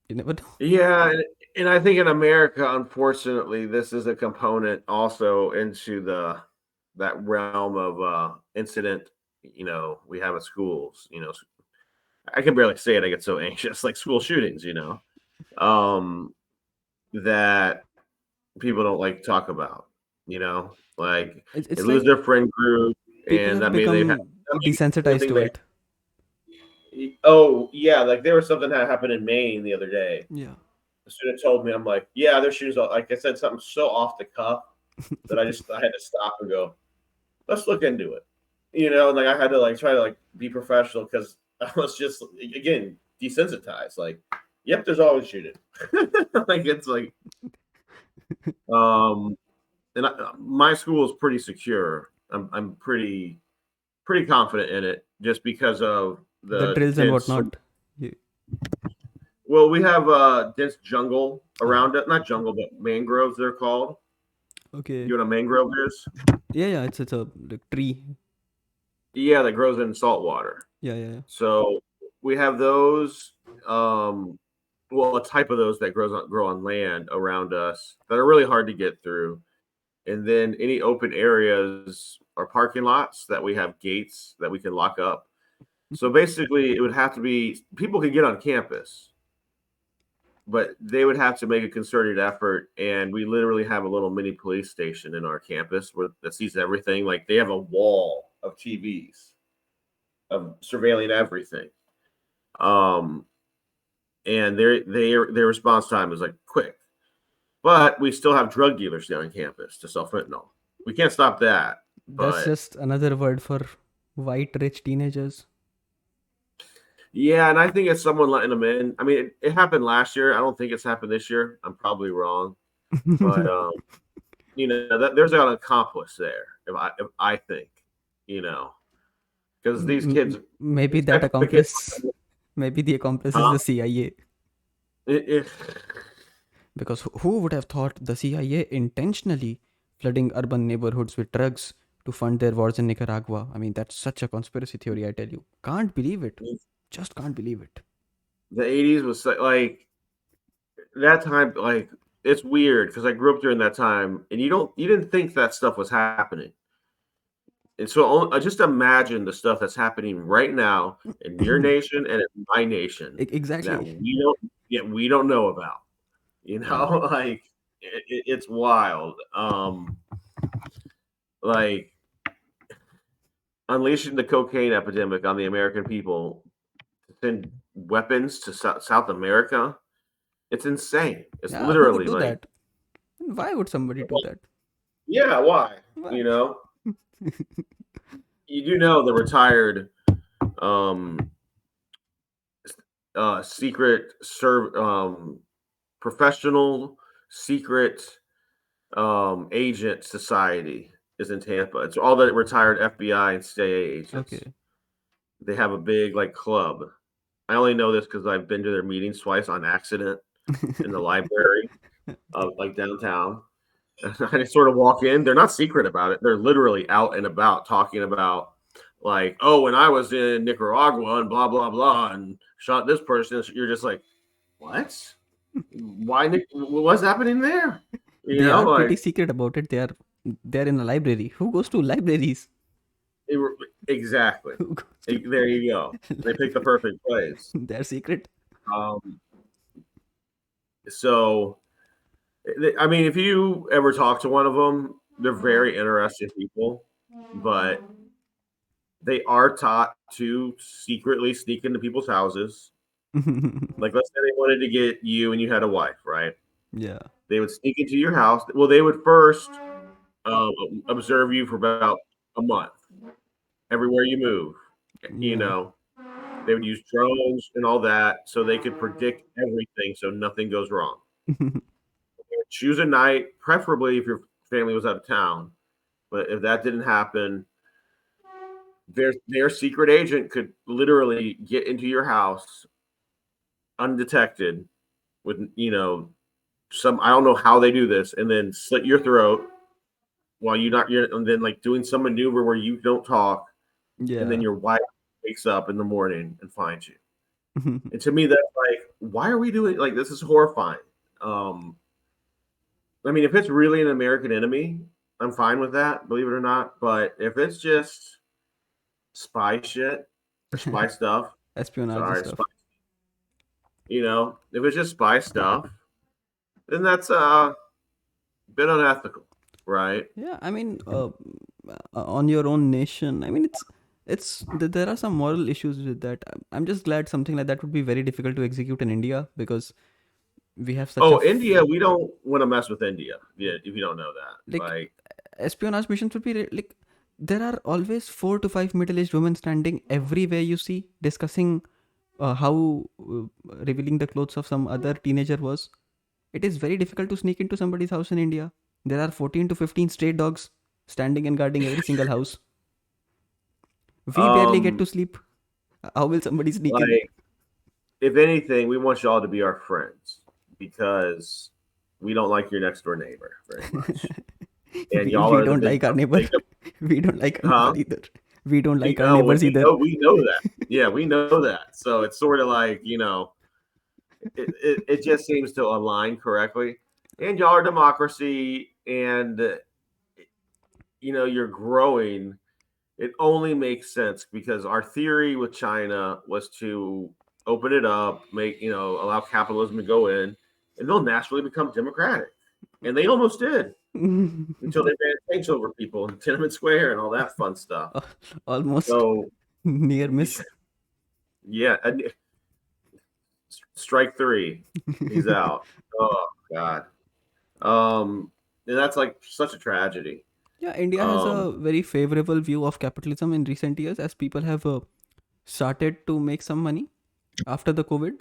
You never know. Yeah, and I think in America, unfortunately, this is a component also into that realm of incident, we have at schools, I can barely say it, I get so anxious, like school shootings, um, that people don't like to talk about, like they It's lose like their friend group, people and have become that may be the only desensitized thing to they. it. Oh yeah, like there was something that happened in Maine the other day. Yeah. The student told me, I'm like, yeah, their shoes. Like I said, something so off the cuff that I had to stop and go, let's look into it. And like I had to like try to like be professional because I was just again desensitized. Like, yep, there's always shooting. Like it's like, um, and my school is pretty secure. I'm pretty confident in it just because of The the drills and dense. whatnot. Yeah. Well, we have dense jungle around it. Not jungle, but mangroves. They're called. Okay. You know what a mangrove is? Yeah, it's a like tree. Yeah, that grows in salt water. Yeah. So we have those. Um, well, a type of those that grow on land around us that are really hard to get through. And then any open areas or parking lots that we have gates that we can lock up. So basically, it would have to be people can get on campus, but they would have to make a concerted effort. And we literally have a little mini police station in our campus that sees everything. Like they have a wall of TVs of surveilling everything. Um, and their response time is like quick. But we still have drug dealers down on campus to sell fentanyl. We can't stop that. That's But just another word for white rich teenagers. yeah, and I think it's someone letting them in. I mean, it happened last year. I don't think it's happened this year. I'm probably wrong, but there's an accomplice there. If I think, because these kids, Maybe these that type of kids, accomplice, maybe the accomplice is huh? the CIA. It, Because who would have thought the CIA intentionally flooding urban neighborhoods with drugs to fund their wars in Nicaragua? I mean, that's such a conspiracy theory, I tell you. Can't believe it. Just can't believe it. the '80s was like that time. Like it's weird because I grew up during that time, and you didn't think that stuff was happening. And so just imagine the stuff that's happening right now in your nation and in my nation that Exactly. we don't know about. And Like it's wild. Like unleashing the cocaine epidemic on the American people to send weapons to South America. It's insane. It's yeah, who would literally do like, that? And why would somebody do that? yeah, why? Why? You do know the retired um secret professional secret agent society is in Tampa. It's all the retired FBI and CIA agents. Okay. They have a big like club. I only know this because I've been to their meetings twice on accident in the library of like downtown. I just sort of walk in. They're not secret about it. They're literally out and about talking about like, oh, when I was in Nicaragua and blah blah blah and shot this person. You're just like, what? Why? What's happening there? They are pretty Like secret about it. They are They're in a library. Who goes to libraries? They were- exactly. Who goes to There you go. They picked the library? perfect place. They're secret. Um, so, I mean, if you ever talk to one of them, they're very interesting people, but they are taught to secretly sneak into people's houses. Like, let's say they wanted to get you and you had a wife, right? Yeah. They would sneak into your house. Well, they would first observe you for about a month, everywhere you move. You Yeah. know, they would use drones and all that so they could predict everything so nothing goes wrong. Choose a night, preferably if your family was out of town. But if that didn't happen, their secret agent could literally get into your house undetected with some I don't know how they do this, and then slit your throat while you're and then like doing some maneuver where you don't talk, and then Yeah. your wife wakes up in the morning and finds you. And to me, that's like, why are we doing like this? Is horrifying. Um, I mean, if it's really an American enemy, I'm fine with that, believe it or not. But if it's just spy shit or spy stuff, Espionage sorry, spy, stuff. if it's just spy stuff, then that's a bit unethical, right? Yeah, I mean, on your own nation. I mean, there are some moral issues with that. I'm just glad something like that would be very difficult to execute in India because we have such a Oh, India, we don't want to mess with India. Yeah, if you don't know that, like like, espionage missions would be like there are always 4 to 5 middle-aged women standing everywhere you see discussing how revealing the clothes of some other teenager was. It is very difficult to sneak into somebody's house in India. There are 14 to 15 stray dogs standing and guarding every single house. We barely get to um, sleep. How will somebody sneak in? like if anything, we want y'all to be our friends because we don't like your next door neighbor very much, and y'all We are the don't big, like our neighbor. big We don't like our neighbor huh? either. We don't like our Oh, neighbors either. we know that. Yeah, we know that. So it's sort of like it just seems to align correctly. And y'all are democracy, and you're growing. It only makes sense because our theory with China was to open it up, allow capitalism to go in, and they'll naturally become democratic. And they almost did until they ran tanks over people in Tiananmen Square and all that fun stuff. Almost So near miss. yeah, strike three, he's out. Oh God, and that's like such a tragedy. Yeah, India has Um, a very favorable view of capitalism in recent years as people have started to make some money. After the COVID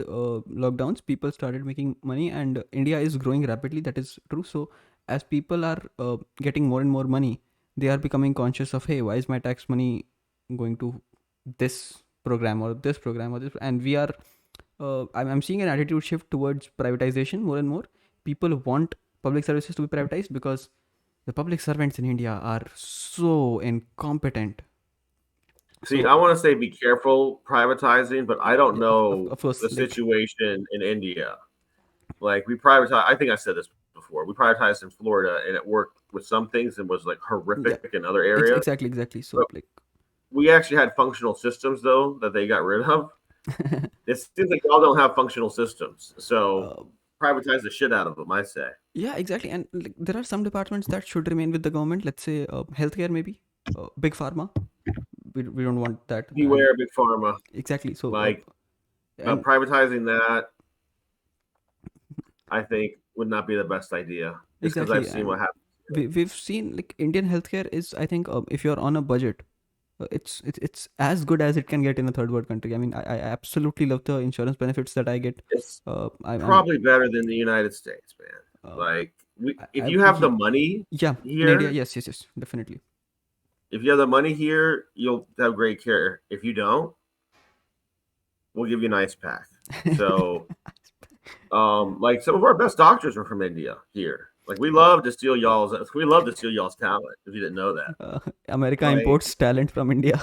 lockdowns, people started making money, and India is growing rapidly. That is true. So, as people are getting more and more money, they are becoming conscious of, hey, why is my tax money going to this program or this program or this? And we are, I'm seeing an attitude shift towards privatization more and more. People want public services to be privatized because the public servants in India are so incompetent. See, So, I want to say be careful privatizing, but I don't yeah, know of course, the like, situation in India. Like we privatize, I think I said this before. We privatized in Florida, and it worked with some things and was like yeah, horrific in other areas. exactly. So, But like, we actually had functional systems though that they got rid of. It seems like y'all don't have functional systems, so uh, privatize the shit out of them. I say. yeah, exactly. And like, there are some departments that should remain with the government. Let's say healthcare, maybe big pharma. We don't want that. And Beware big pharma. exactly. So, Like and privatizing that, I think would not be the best idea. Just because I've exactly. seen And what happens. we've seen like Indian healthcare is, I think, if you're on a budget, it's as good as it can get in a third world country. I mean, I absolutely love the insurance benefits that I get. It's I'm probably better than the United States, man. uh, Like, if you have the money yeah, in India, here, yes, definitely. if you have the money here, you'll have great care. If you don't, we'll give you an ice pack. So, like some of our best doctors are from India here. Like we love to steal y'all's talent. If you didn't know that, America like, imports talent from India,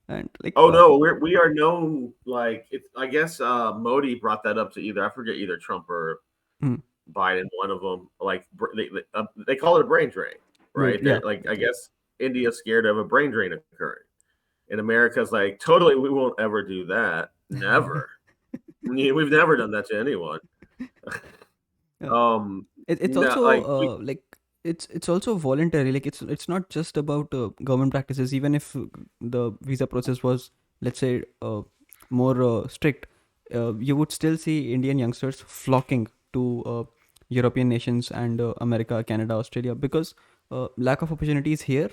and like oh no, we are known like it's. I guess Modi brought that up to I forget either Trump or hmm, Biden, one of them. Like they call it a brain drain. right? Yeah. Like I guess India's scared of a brain drain occurring. And America's like, totally, we won't ever do that. Never. We've never done that to anyone. Yeah. Um, It's no, also like like it's also voluntary. Like it's not just about government practices. Even if the visa process was, let's say, more strict, you would still see Indian youngsters flocking to European nations and America, Canada, Australia, because lack of opportunities here.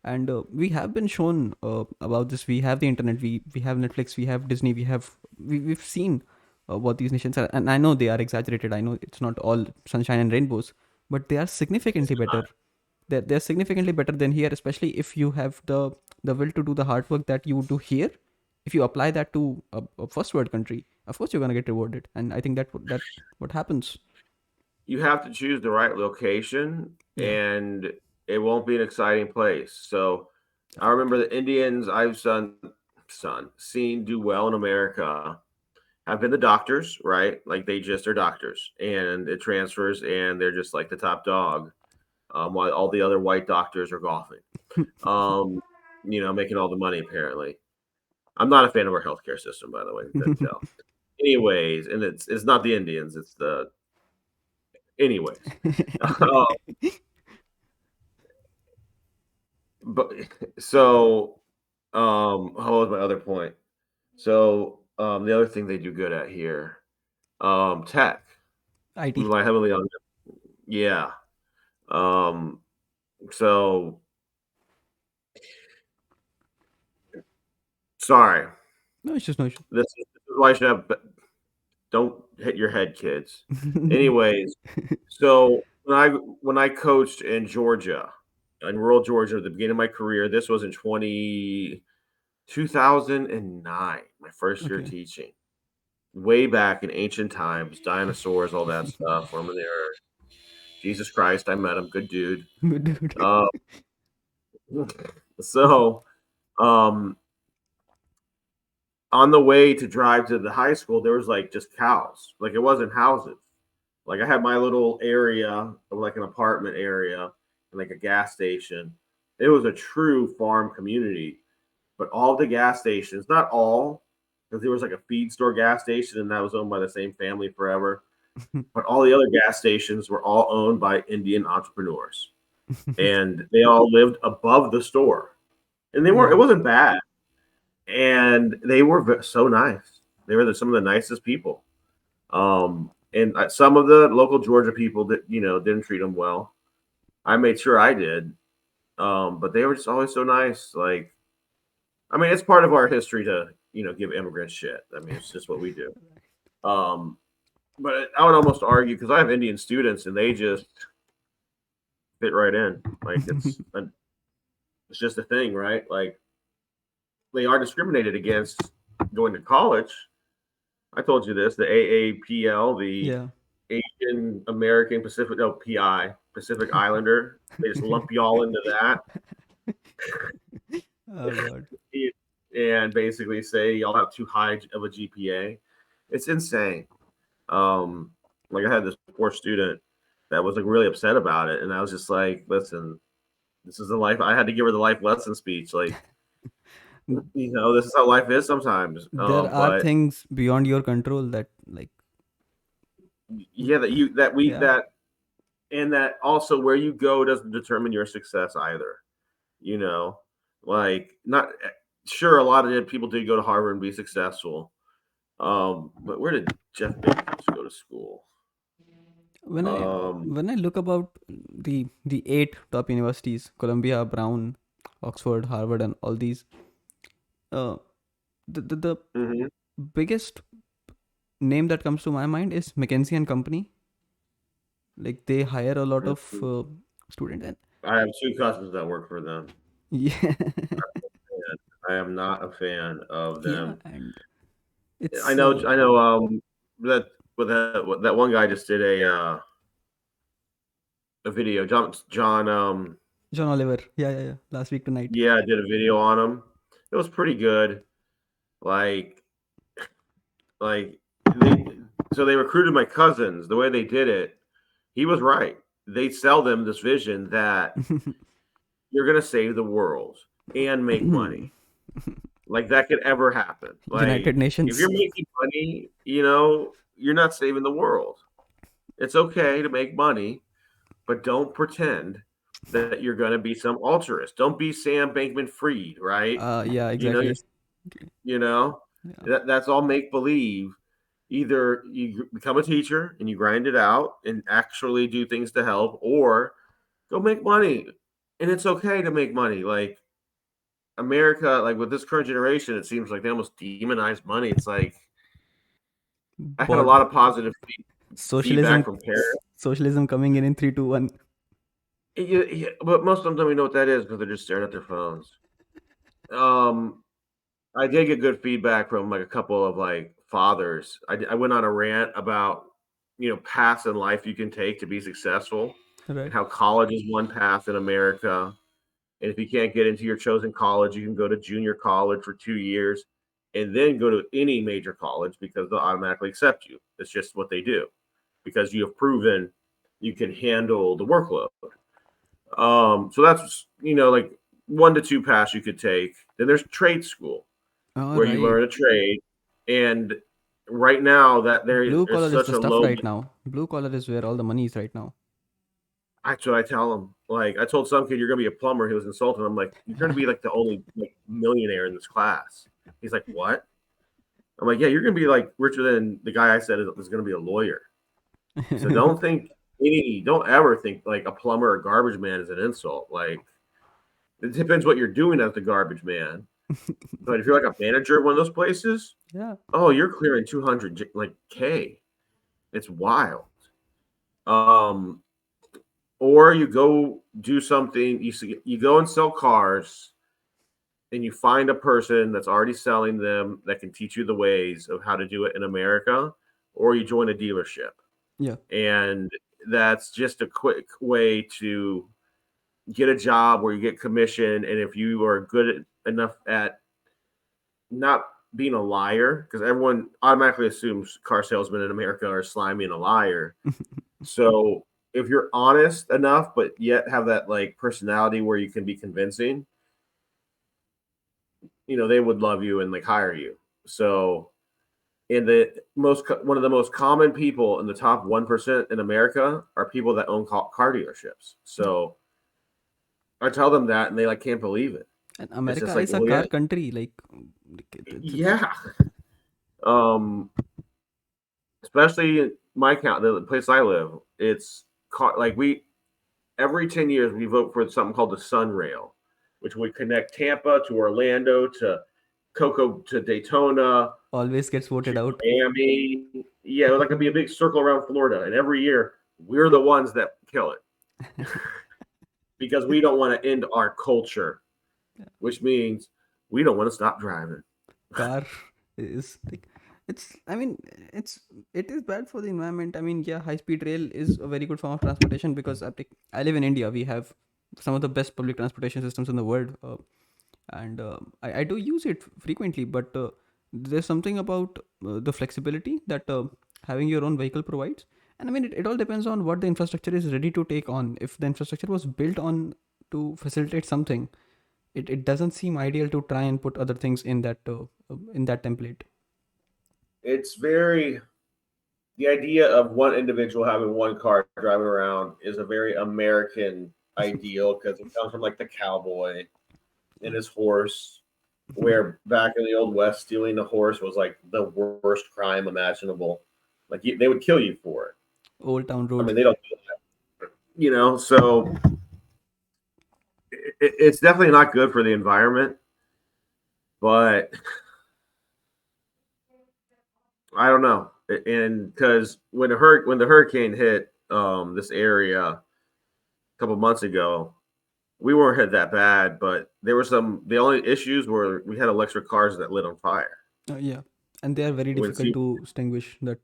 And we have been shown about this. We have the internet. We have Netflix. We have Disney. We've seen what these nations are, and I know they are exaggerated. I know it's not all sunshine and rainbows, but they are significantly better. They're significantly better than here, especially if you have the will to do the hard work that you do here. If you apply that to a first world country, of course you're gonna get rewarded, and I think that what happens. you have to choose the right location, Yeah, and it won't be an exciting place. So I remember the Indians I've seen do well in America have been the doctors, right? Like they just are doctors, and it transfers, and they're just like the top dog, while all the other white doctors are golfing, um, making all the money apparently. I'm not a fan of our healthcare system, by the way. You couldn't tell. Anyways, and it's not the Indians, it's the anyways. Uh, but so what was my other point? So the other thing they do good at here, tech. We IT. rely heavily on yeah. Um so sorry. No issues, no issue. This is why I should have don't hit your head, kids. Anyways, so when I coached in Georgia, in rural Georgia at the beginning of my career, this was in 2009, my first year Okay. teaching. Way back in ancient times, dinosaurs, all that stuff, roaming the earth. Jesus Christ, I met him, good dude. Good dude. Uh, so, um, on the way to drive to the high school, there was like just cows. Like it wasn't houses. Like I had my little area, like an apartment area, and like a gas station. It was a true farm community, but all the gas stations, not all, because there was like a feed store gas station, and that was owned by the same family forever. But all the other gas stations were all owned by Indian entrepreneurs, and they all lived above the store, and they weren't. It Yeah. wasn't bad, and they were so nice. They were some of the nicest people. And some of the local Georgia people that didn't treat them well. I made sure I did, but they were just always so nice. Like, I mean, it's part of our history to give immigrants shit. I mean, it's just what we do. Um, but I would almost argue because I have Indian students and they just fit right in. Like it's just a thing, right? Like they are discriminated against going to college. I told you this, the AAPL, the Yeah. Asian American Pacific, no, PI, Pacific Islander. They just lump y'all into that Oh God. and basically say y'all have too high of a GPA. It's insane. Um, like I had this poor student that was like really upset about it, and I was just like, listen, this is the life. I had to give her the life lesson speech. Like, this is how life is sometimes. There are But things beyond your control that, like, yeah, yeah. and that also where you go doesn't determine your success either. You know, like not sure a lot of people did go to Harvard and be successful. But where did Jeff Bezos go to school? When I Um, when I look about the eight top universities, Columbia, Brown, Oxford, Harvard, and all these, uh, the mhm, biggest name that comes to my mind is McKinsey and Company. Like they hire a lot of mhm. students, and I have two cousins that work for them. yeah, And I am not a fan of yeah, them. and I it's know, I know. That that one guy just did a video. John, John Oliver. Yeah, yeah, yeah. Last week tonight. yeah, did a video on him. It was pretty good. Like, like they, so they recruited my cousins. The way they did it, he was right. they sell them this vision that you're going to save the world and make money. Like that could ever happen. United Like if Nations. you're making money, you're not saving the world. It's okay to make money, but don't pretend that you're going to be some altruist. Don't be Sam Bankman-Fried, right? Yeah, You know, you're, exactly. you know, Yeah. that's all make believe. Either you become a teacher and you grind it out and actually do things to help, or go make money. And it's okay to make money. Like America, like with this current generation, it seems like they almost demonize money. It's like I had a Bod lot of positive feedback socialism from parents. socialism coming in 3, 2, 1. But most of them don't know what that is because they're just staring at their phones. Um, I did get good feedback from like a couple of like fathers. I went on a rant about paths in life you can take to be successful, and Right. how college is one path in America. And if you can't get into your chosen college, you can go to junior college for 2 years and then go to any major college because they'll automatically accept you. It's just what they do because you have proven you can handle the workload. So that's like 1 to 2 paths you could take. Then there's trade school All where you right. learn a trade, and right now that Blue there's collar is such the a stuff low. right now. Blue collar is where all the money is right now. That's what I tell them. Like I told some kid, you're gonna be a plumber. He was insulting. I'm like, you're gonna be like the only like millionaire in this class. He's like, what? I'm like, yeah, you're gonna be like richer than the guy I said is gonna be a lawyer. So don't ever think like a plumber or garbage man is an insult. Like it depends what you're doing as the garbage man. But if you're like a manager of one of those places, Yeah. oh, you're clearing 200 like K. It's wild. Um, or you go do something. You go and sell cars, and you find a person that's already selling them that can teach you the ways of how to do it in America, or you join a dealership. Yeah. And that's just a quick way to get a job where you get commission. And if you are good enough at not being a liar, because everyone automatically assumes car salesmen in America are slimy and a liar. So if you're honest enough, but yet have that like personality where you can be convincing, they would love you and like hire you. So in the one of the most common people in the top 1% in America are people that own car dealerships. So I tell them that, and they like can't believe it. And It's just America like, is a well, car yeah, country. Like, yeah. Um, Especially in my count, the place I live, it's like every 10 years we vote for something called the Sun Rail, which would connect Tampa to Orlando to Cocoa to Daytona always gets to voted out. Miami. Yeah, like it'd be a big circle around Florida, and every year we're the ones that kill it because we don't want to end our culture, which means we don't want to stop driving. Car is like, it's, I mean, it's, it is bad for the environment. I mean, yeah, high speed rail is a very good form of transportation because I live in India. We have some of the best public transportation systems in the world. And I do use it frequently, but there's something about the flexibility that having your own vehicle provides. And I mean, it all depends on what the infrastructure is ready to take on. If the infrastructure was built on to facilitate something, it doesn't seem ideal to try and put other things in that template. It's very the idea of one individual having one car driving around is a very American ideal because it comes from like the cowboy and his horse, where back in the old West, stealing a horse was like the worst crime imaginable. Like they would kill you for it. Old Town I Road. mean, they don't do that, so it's definitely not good for the environment, but I don't know. And because when the hurricane hit this area a couple months ago, we weren't hit that bad, but there were the only issues were we had electric cars that lit on fire. Yeah, and they are very When difficult to extinguish. That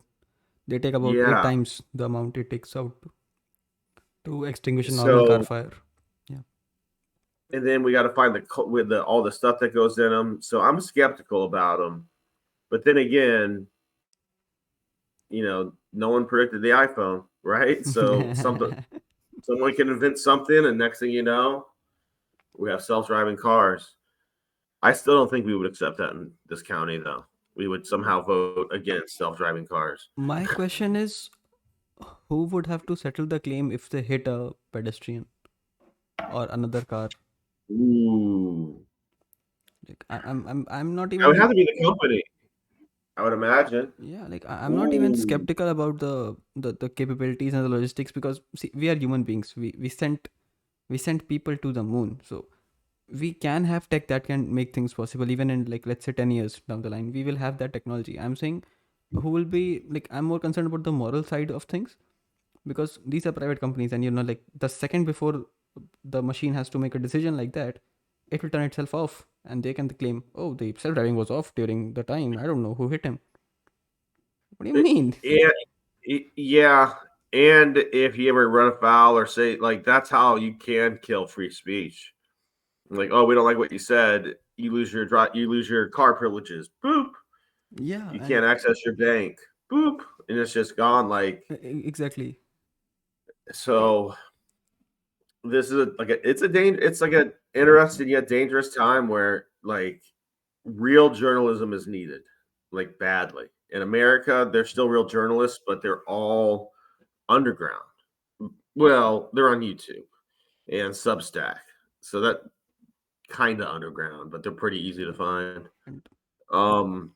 they take about eight Yeah. times the amount it takes out to extinguish a normal car So fire. Yeah. and then we got to find with all the stuff that goes in them. So I'm skeptical about them. But then again, no one predicted the iPhone, right? So Someone can invent something, and next thing you know, we have self-driving cars. I still don't think we would accept that in this county, though. We would somehow vote against self-driving cars. My question is, who would have to settle the claim if they hit a pedestrian or another car? Ooh, Like I'm not that would have even, to be the company, I would imagine. yeah, like I'm not even Ooh, skeptical about the capabilities and the logistics, because see, we are human beings. We sent people to the moon, so we can have tech that can make things possible. Even in, like, let's say 10 years down the line, we will have that technology. I'm saying, who will be, like, I'm more concerned about the moral side of things, because these are private companies, and like, the second before the machine has to make a decision like that, it will turn itself off, and they can claim, oh, the self-driving was off during the time, I don't know who hit him. What do you mean? yeah, yeah. And if you ever run afoul or say like that's how you can kill free speech. Like, oh, we don't like what you said. You lose your car privileges. Boop. Yeah, You and can't access your bank. Boop. And it's just gone. Like, exactly. so this is it's like a interesting yet dangerous time where like real journalism is needed, like badly. In America, there's still real journalists, but they're all underground. Well, they're on YouTube and Substack. So that kind of underground, but they're pretty easy to find. And Um,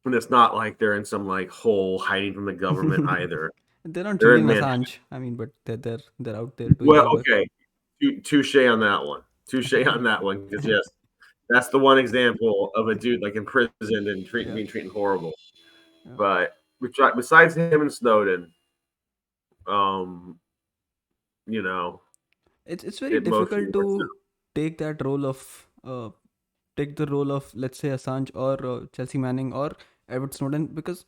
and it's not like they're in some like hole hiding from the government either. they're not They're in Julian Manhattan. Assange. I mean, but they're out there doing Well, their work. okay, touche on that one. Touche on that one, because yes, that's the one example of a dude like imprisoned and Yeah, being treated horrible. yeah. But besides him and Snowden, um, you know, It's very it mostly difficult works to take that role of take the role of, let's say, Assange or Chelsea Manning or Edward Snowden, because,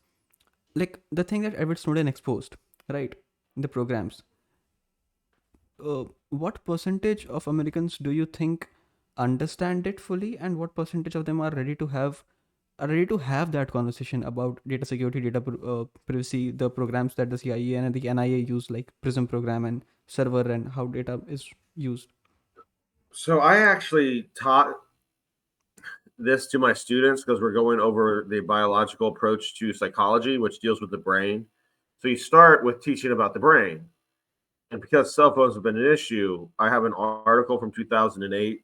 like, the thing that Edward Snowden exposed, right, in the programs, what percentage of Americans do you think understand it fully, and what percentage of them are ready to have that conversation about data security, data privacy, the programs that the CIA and the NIA use, like Prism program and server, and how data is used? So I actually taught this to my students because we're going over the biological approach to psychology, which deals with the brain. So you start with teaching about the brain. And because cell phones have been an issue, I have an article from 2008.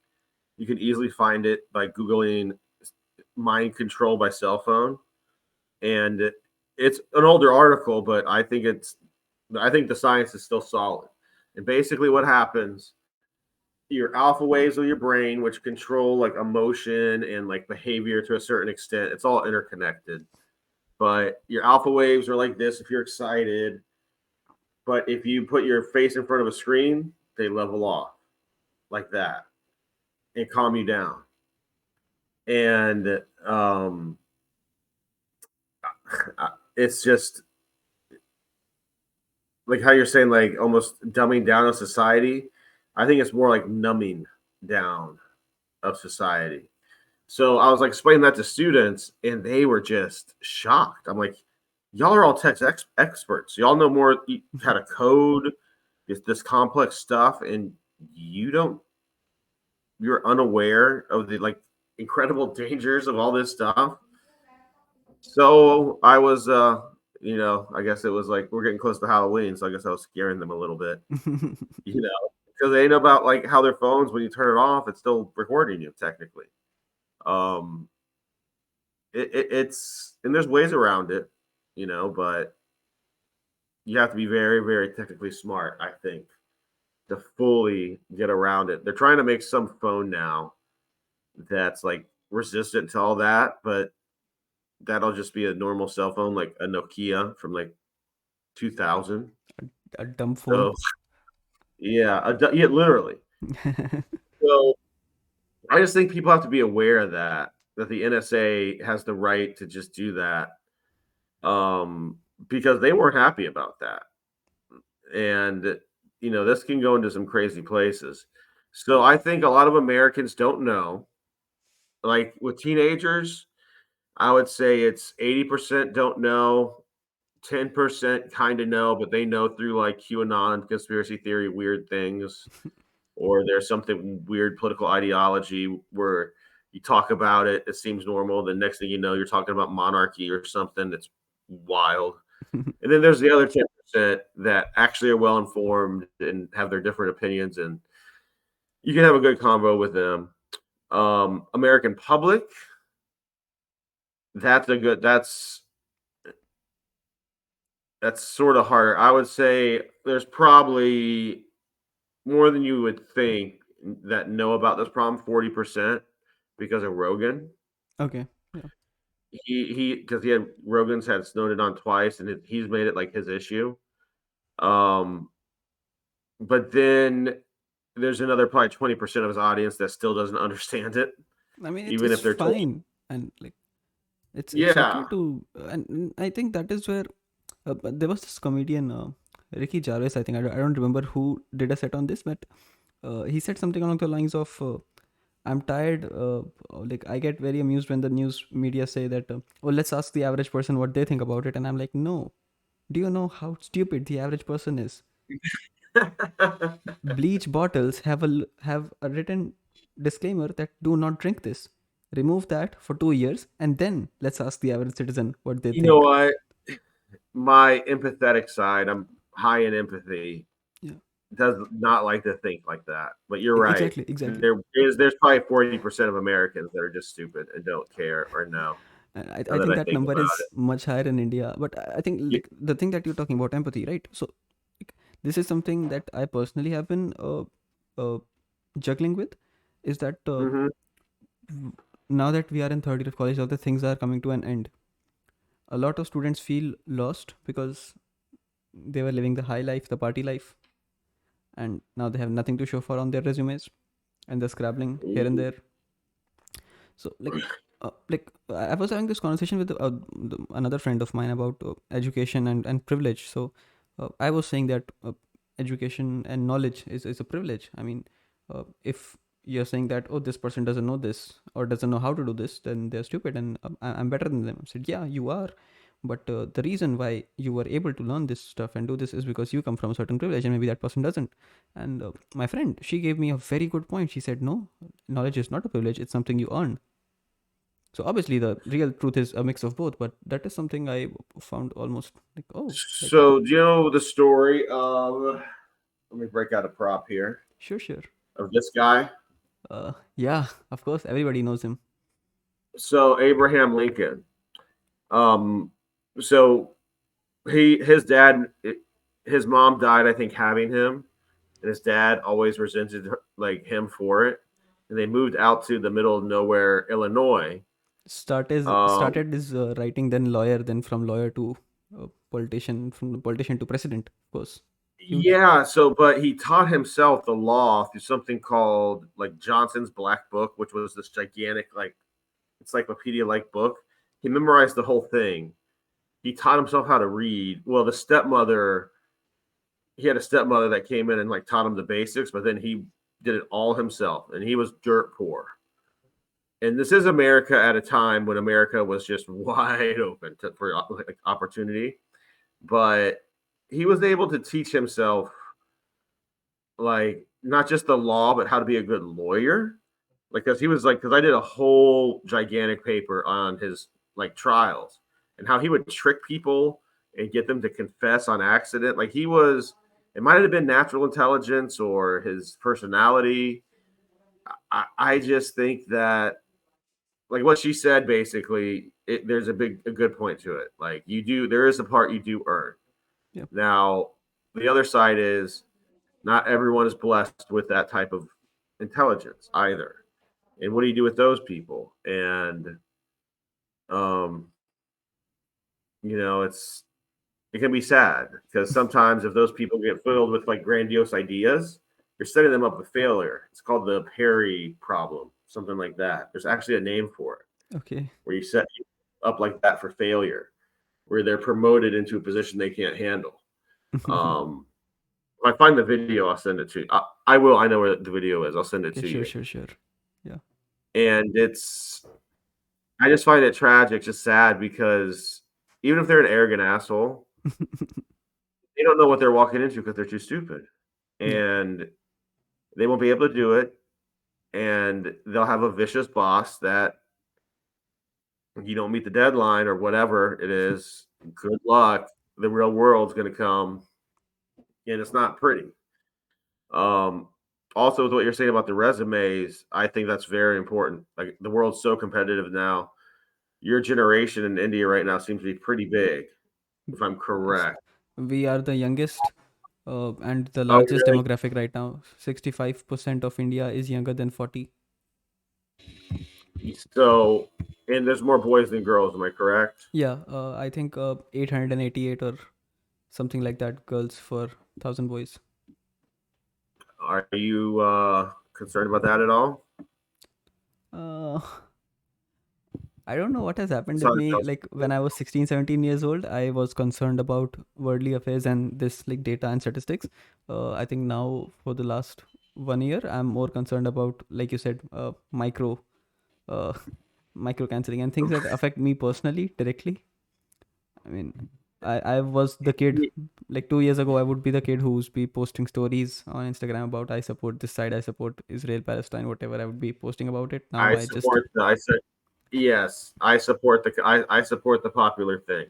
You can easily find it by Googling mind control by cell phone. And it's an older article, but I think the science is still solid. And basically what happens, your alpha waves of your brain, which control like emotion and like behavior to a certain extent, it's all interconnected. But your alpha waves are like this if you're excited. But if you put your face in front of a screen, they level off like that and calm you down. And it's just like how you're saying, like almost dumbing down of society. I think it's more like numbing down of society. So I was like explaining that to students, and they were just shocked. I'm like, y'all are all tech experts. Y'all know more how to code this complex stuff, and you don't. You're unaware of the like incredible dangers of all this stuff. So I was, I guess it was like we're getting close to Halloween, so I guess I was scaring them a little bit, because they know about like how their phones, when you turn it off, it's still recording you technically. Um, it's and there's ways around it, but you have to be very, very technically smart, I think, to fully get around it. They're trying to make some phone now that's like resistant to all that, but that'll just be a normal cell phone, like a Nokia from like 2000. A dumb phone. So yeah, yeah, literally. So I just think people have to be aware of that the NSA has the right to just do that, um, because they weren't happy about that, and this can go into some crazy places. So I think a lot of Americans don't know. Like with teenagers, I would say it's 80% don't know, 10% kind of know, but they know through like QAnon, conspiracy theory, weird things, or there's something weird political ideology where you talk about it, it seems normal. The next thing you know, you're talking about monarchy or something that's wild. And then there's the other 10% that actually are well informed and have their different opinions, and you can have a good convo with them. American public, that's a good that's sort of harder. I would say there's probably more than you would think that know about this problem, 40% because of Rogan. Okay. Yeah. He because he had Rogan's had Snowden on twice, and he's made it like his issue. Um, but then there's another probably 20% of his audience that still doesn't understand it, I mean, it's even it's if they're told. fine, and like it's okay Yeah. to, and I think that is where but there was this comedian Ricky Jarvis. I think I don't remember who did a set on this, but he said something along the lines of, "I'm tired. Like I get very amused when the news media say that, oh, let's ask the average person what they think about it," and I'm like, no. Do you know how stupid the average person is? Bleach bottles have a written disclaimer that do not drink this. Remove that for 2 years, and then let's ask the average citizen what they You know think. what? My empathetic side, I'm high in empathy, Yeah, does not like to think like that. But you're right. exactly. There's probably 40% of Americans that are just stupid and don't care or know. And Now I that think I that think number about is much higher in India. But I think it. like the thing that you're talking about empathy, right? So like, this is something that I personally have been uh, juggling with. Is that Mhm. now that we are in third year of college, all the things are coming to an end. A lot of students feel lost because they were living the high life, the party life, and now they have nothing to show for on their resumes, and they're scrabbling here and Ooh. there. So I was having this conversation with another friend of mine about education and privilege. So I was saying that education and knowledge is a privilege. I mean, if you're saying that, oh, this person doesn't know this or doesn't know how to do this, then they're stupid and I'm better than them. I said, yeah, you are. But the reason why you were able to learn this stuff and do this is because you come from a certain privilege and maybe that person doesn't. And my friend, she gave me a very good point. She said, no, knowledge is not a privilege, it's something you earn. So obviously the real truth is a mix of both, but that is something I found almost like, oh, like, So, do you know the story of? Let me break out a prop here sure. of this guy. Yeah, of course, everybody knows him. So Abraham Lincoln. Um, so his dad, his mom died, I think, having him, and his dad always resented like him for it, and they moved out to the middle of nowhere, Illinois. Um, Started his writing, then lawyer, then from lawyer to politician, from politician to president. Of course, huge. yeah. So, but he taught himself the law through something called like Johnson's Black Book, which was this gigantic like encyclopedia like book. He memorized the whole thing. He taught himself how to read. Well, the stepmother, he had a stepmother that came in and like taught him the basics, but then he did it all himself, and he was dirt poor. And this is America at a time when America was just wide open for like, opportunity. But he was able to teach himself like not just the law, but how to be a good lawyer. Like, because he was like, because I did a whole gigantic paper on his like trials and how he would trick people and get them to confess on accident. Like, he was, it might have been natural intelligence or his personality. I just think that, like what she said, basically, there's a good point to it. Like, there is a part you do earn. Yeah. Now, the other side is not everyone is blessed with that type of intelligence either. And what do you do with those people? And um, it can be sad because sometimes if those people get filled with like grandiose ideas, you're setting them up for failure. It's called the Perry problem, something like that. There's actually a name for it, Okay. where you set up like that for failure, where they're promoted into a position they can't handle. Um, if I find the video, I'll send it to you. I will. I know where the video is. I'll send it Okay. to you. Sure. Yeah. And I just find it tragic, just sad because even if they're an arrogant asshole, They don't know what they're walking into because they're too stupid, Yeah. and they won't be able to do it. And they'll have a vicious boss that you don't meet the deadline or whatever it is. Good luck. The real world's going to come, and it's not pretty. Um, Also, with what you're saying about the resumes, I think that's very important. Like the world's so competitive now. Your generation in India right now seems to be pretty big, if I'm Yes. correct. We are the youngest and the Oh, largest really? demographic right now. 65% of India is younger than 40. So, and there's more boys than girls. Am I correct? Yeah, I think 888 or something like that girls for 1,000 boys. Are you concerned about that at all? Uh, I don't know what has happened That's with how it me. feels. Like when I was 16, 17 years old, I was concerned about worldly affairs and this like data and statistics. I think now for the last 1 year, I'm more concerned about, like you said, uh, micro cancelling and things that affect me personally directly. I mean, I was the kid like 2 years ago. I would be the kid who's be posting stories on Instagram about I support this side, I support Israel, Palestine, whatever. I would be posting about it. Now I I just support the. I said yes. I support the. I support the popular thing.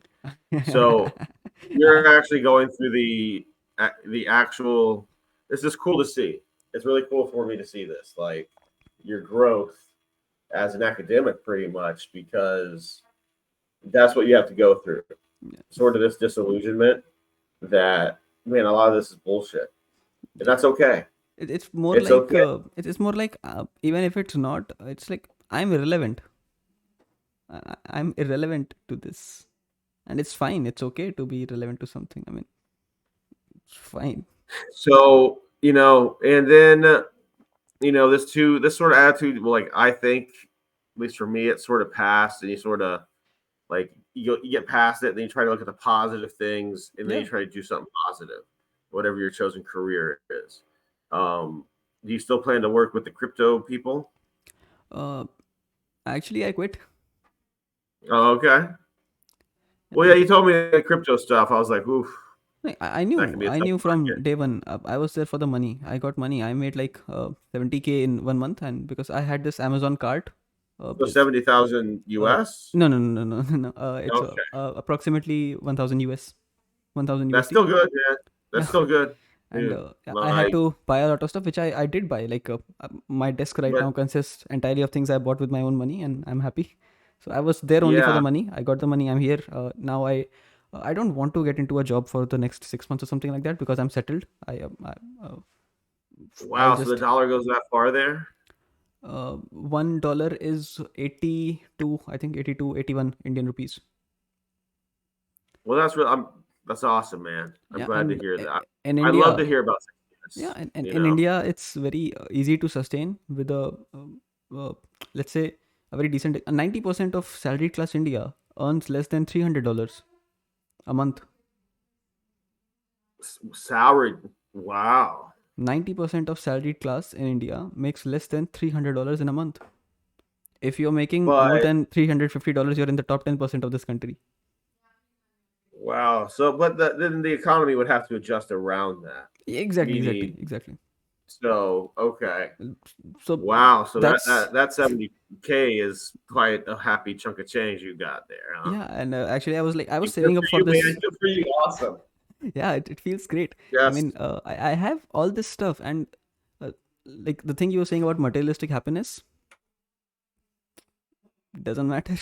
So I, you're actually going through the actual. This is cool to see. It's really cool for me to see this, like your growth as an academic, pretty much, because that's what you have to go through. Sort of this disillusionment that man, a lot of this is bullshit, and yeah. that's okay. It's more It's like okay. it's more like even if it's not, it's like I'm irrelevant. I'm irrelevant to this, and it's fine. It's okay to be irrelevant to something. I mean, it's fine. So and then this sort of attitude. Well, like I think, at least for me, it's sort of passed, and you sort of like you get past it, then you try to look at the positive things, and then you Yeah. try to do something positive, whatever your chosen career is. Do you still plan to work with the crypto people? Uh, Actually, I quit. Oh, okay. Well, yeah, Like you told me the crypto stuff. I was like, oof, I that can knew, be a I tough knew from market. day one. I was there for the money. I got money. I made like 70K in 1 month, and because I had this Amazon cart, So it's 70,000 US. no, no, no, no, no, no. It's Okay, approximately 1,000 US, 1,000 that's USD. still good, man. That's Yeah, still good, and dude. yeah, I had Like, to buy a lot of stuff, which I did buy. Like my desk right but now consists entirely of things I bought with my own money, and I'm happy. So I was there only for the yeah, money. I got the money. I'm here now. I don't want to get into a job for the next 6 months or something like that because I'm settled. Uh, I'll wow. So the just dollar goes that far there. $1 is 82. I think 82, 81 Indian rupees. Well, that's awesome, man. I'm Yeah, glad to and hear that. in I love India, to hear about yeah, success. and in India, it's very easy to sustain with uh, let's say, a very decent. 90% of salaried class India earns less than $300 a month. Salary. Wow. 90% of salaried class in India makes less than $300 in a month. If you're making more But than $350, you're in the top 10% of this country. wow. So, but then the economy would have to adjust around that. Exactly, exactly, Meaning, exactly. so okay. So Wow. So that that's that that 70K is quite a happy chunk of change you got there, huh? yeah. And actually, I was Good saving up for for you, man. this. Good for you. Awesome. Yeah, it feels great. I Yes. mean, I have all this stuff, and uh, like the thing you were saying about materialistic happiness doesn't matter.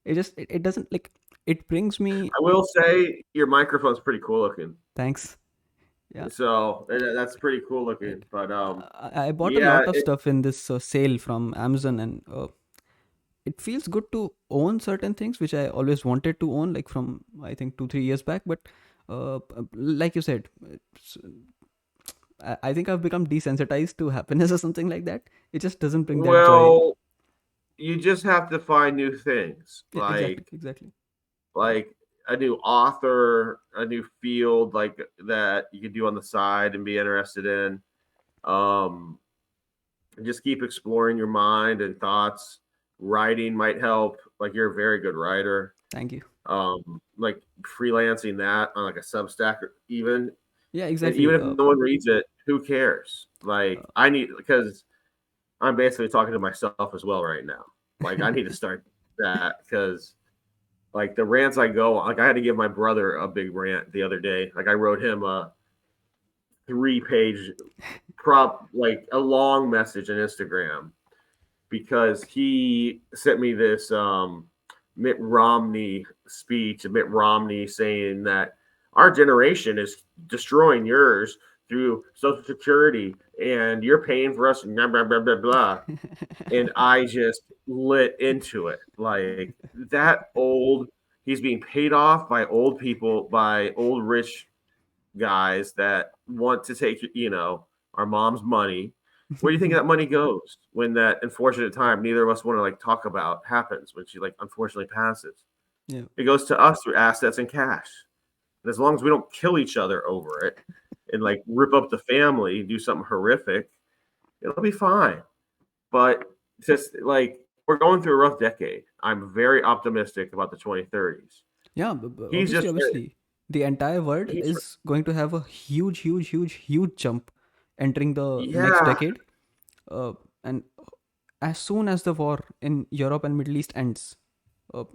It doesn't like it brings me I will say your microphone's pretty cool looking. thanks. Yeah, So that's pretty cool looking. like But I bought a yeah, lot of stuff in this sale from Amazon, and it feels good to own certain things which I always wanted to own, like from I think 2 3 years back. But like you said, I think I've become desensitized to happiness or something like that. It just doesn't bring that joy. well, you just have to find new things, Yeah, exactly, exactly. like a new author, a new field like that you could do on the side and be interested in. Um, just keep exploring your mind and thoughts. Writing might help. Like you're a very good writer. Thank you. like freelancing that on like a Substack or even, Yeah, and exactly. even if no one reads it, who cares? Like I need, because I'm basically talking to myself as well right now. Like I need to start that because like the rants I go on, like I had to give my brother a big rant the other day. Like I wrote him a 3-page like a long message on Instagram because he sent me this Mitt Romney speech, Mitt Romney saying that our generation is destroying yours through Social Security and you're paying for us, blah, blah, blah, blah, blah. And I just lit into it. Like that old, he's being paid off by old people, by old rich guys that want to take, our mom's money. Where do you think that money goes when that unfortunate time neither of us want to like talk about happens when she like unfortunately passes? Yeah. It goes to us through assets and cash. And as long as we don't kill each other over it and like rip up the family, do something horrific, it'll be fine. But just like we're going through a rough decade. I'm very optimistic about the 2030s. Yeah, He's obviously, just obviously, the entire world he's is going to have a huge, huge, huge, huge jump entering the next yeah. decade. And as soon as the war in Europe and Middle East ends,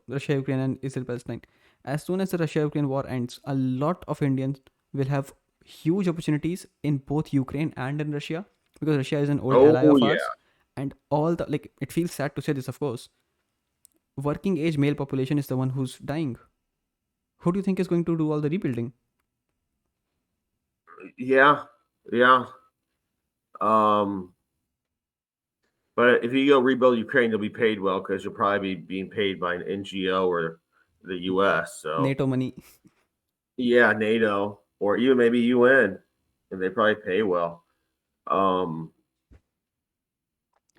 Russia, Ukraine, and Israel, Palestine, as soon as the Russia Ukraine war ends, a lot of Indians will have huge opportunities in both Ukraine and in Russia because Russia is an old ally Oh of yeah. ours. And all the, like, it feels sad to say this, of course, working age male population is the one who's dying. Who do you think is going to do all the rebuilding? Yeah. Yeah. Um but if you go rebuild Ukraine, you'll be paid well because you'll probably be being paid by an NGO or the US. So NATO money. yeah, NATO or even maybe UN. And they probably pay well. Um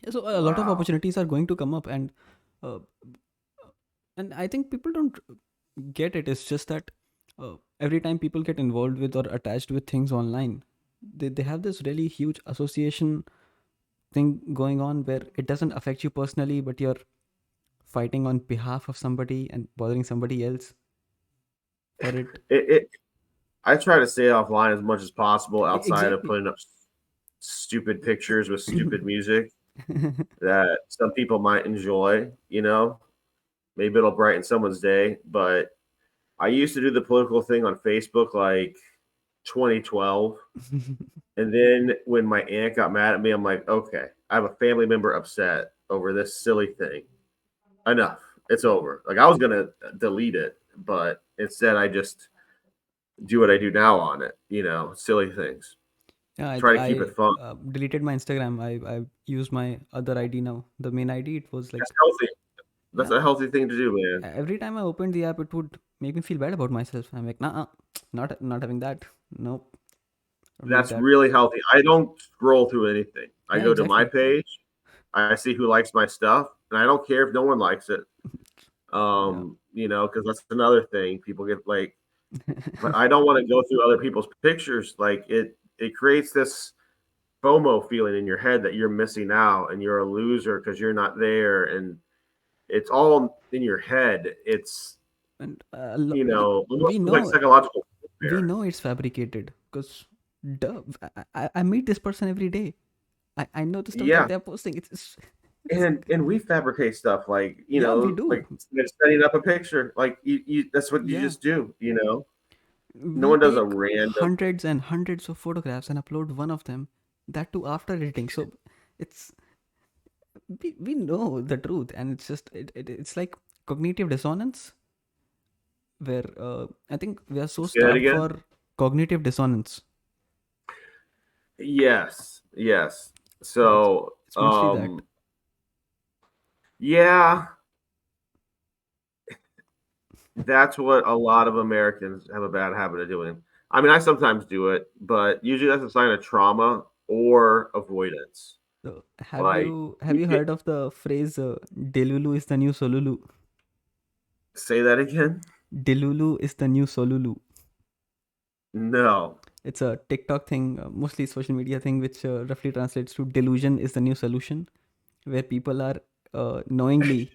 Yeah, so a lot of wow. opportunities are going to come up, uh, and I think people don't get it. It's just that every time people get involved with or attached with things online, they have this really huge association thing going on where it doesn't affect you personally, but you're fighting on behalf of somebody and bothering somebody else for it. It I try to stay offline as much as possible outside of Exactly. putting up stupid pictures with stupid music that some people might enjoy. Maybe it'll brighten someone's day. But I used to do the political thing on Facebook like 2012. And then when my aunt got mad at me, I'm like, okay, I have a family member upset over this silly thing. Enough. It's over. Like I was going to delete it, but instead I just do what I do now on it, silly things. Yeah, Try to keep it I fun. deleted my Instagram. I use my other ID now. The main ID, it was That's like, healthy. That's yeah, a healthy thing to do, man. every time I opened the app, it would make me feel bad about myself. I'm like, nah, not having that. Nope, don't need That's that. really healthy. I don't scroll through anything. I Yeah, go to my exactly. page, I see who likes my stuff, and I don't care if no one likes it. Yeah. Because that's another thing. People get like, but I don't want to go through other people's pictures. Like it creates this FOMO feeling in your head that you're missing out and you're a loser because you're not there, and it's all in your head. It's And almost we like know psychological we warfare. know it's fabricated because, duh, I meet this person every day. I know the stuff that Yeah, they're posting. It's and we fabricate stuff like yeah, we do. like setting up a picture. Like you that's what you Yeah, just do. No we one does a take random. hundreds and hundreds of photographs and upload one of them. That too after editing. So it's we know the truth, and it's just it's like cognitive dissonance where I think we are so Say that starved again. for cognitive dissonance. Yes. Yeah, So it's mostly that. yeah, that's what a lot of Americans have a bad habit of doing. I mean, I sometimes do it, but usually that's a sign of trauma or avoidance. So Like have you you get heard of the phrase "Delulu is the new Solulu"? say that again? Delulu is the new Solulu. No. It's a TikTok thing, mostly social media thing, which roughly translates to "delusion is the new solution," where people are knowingly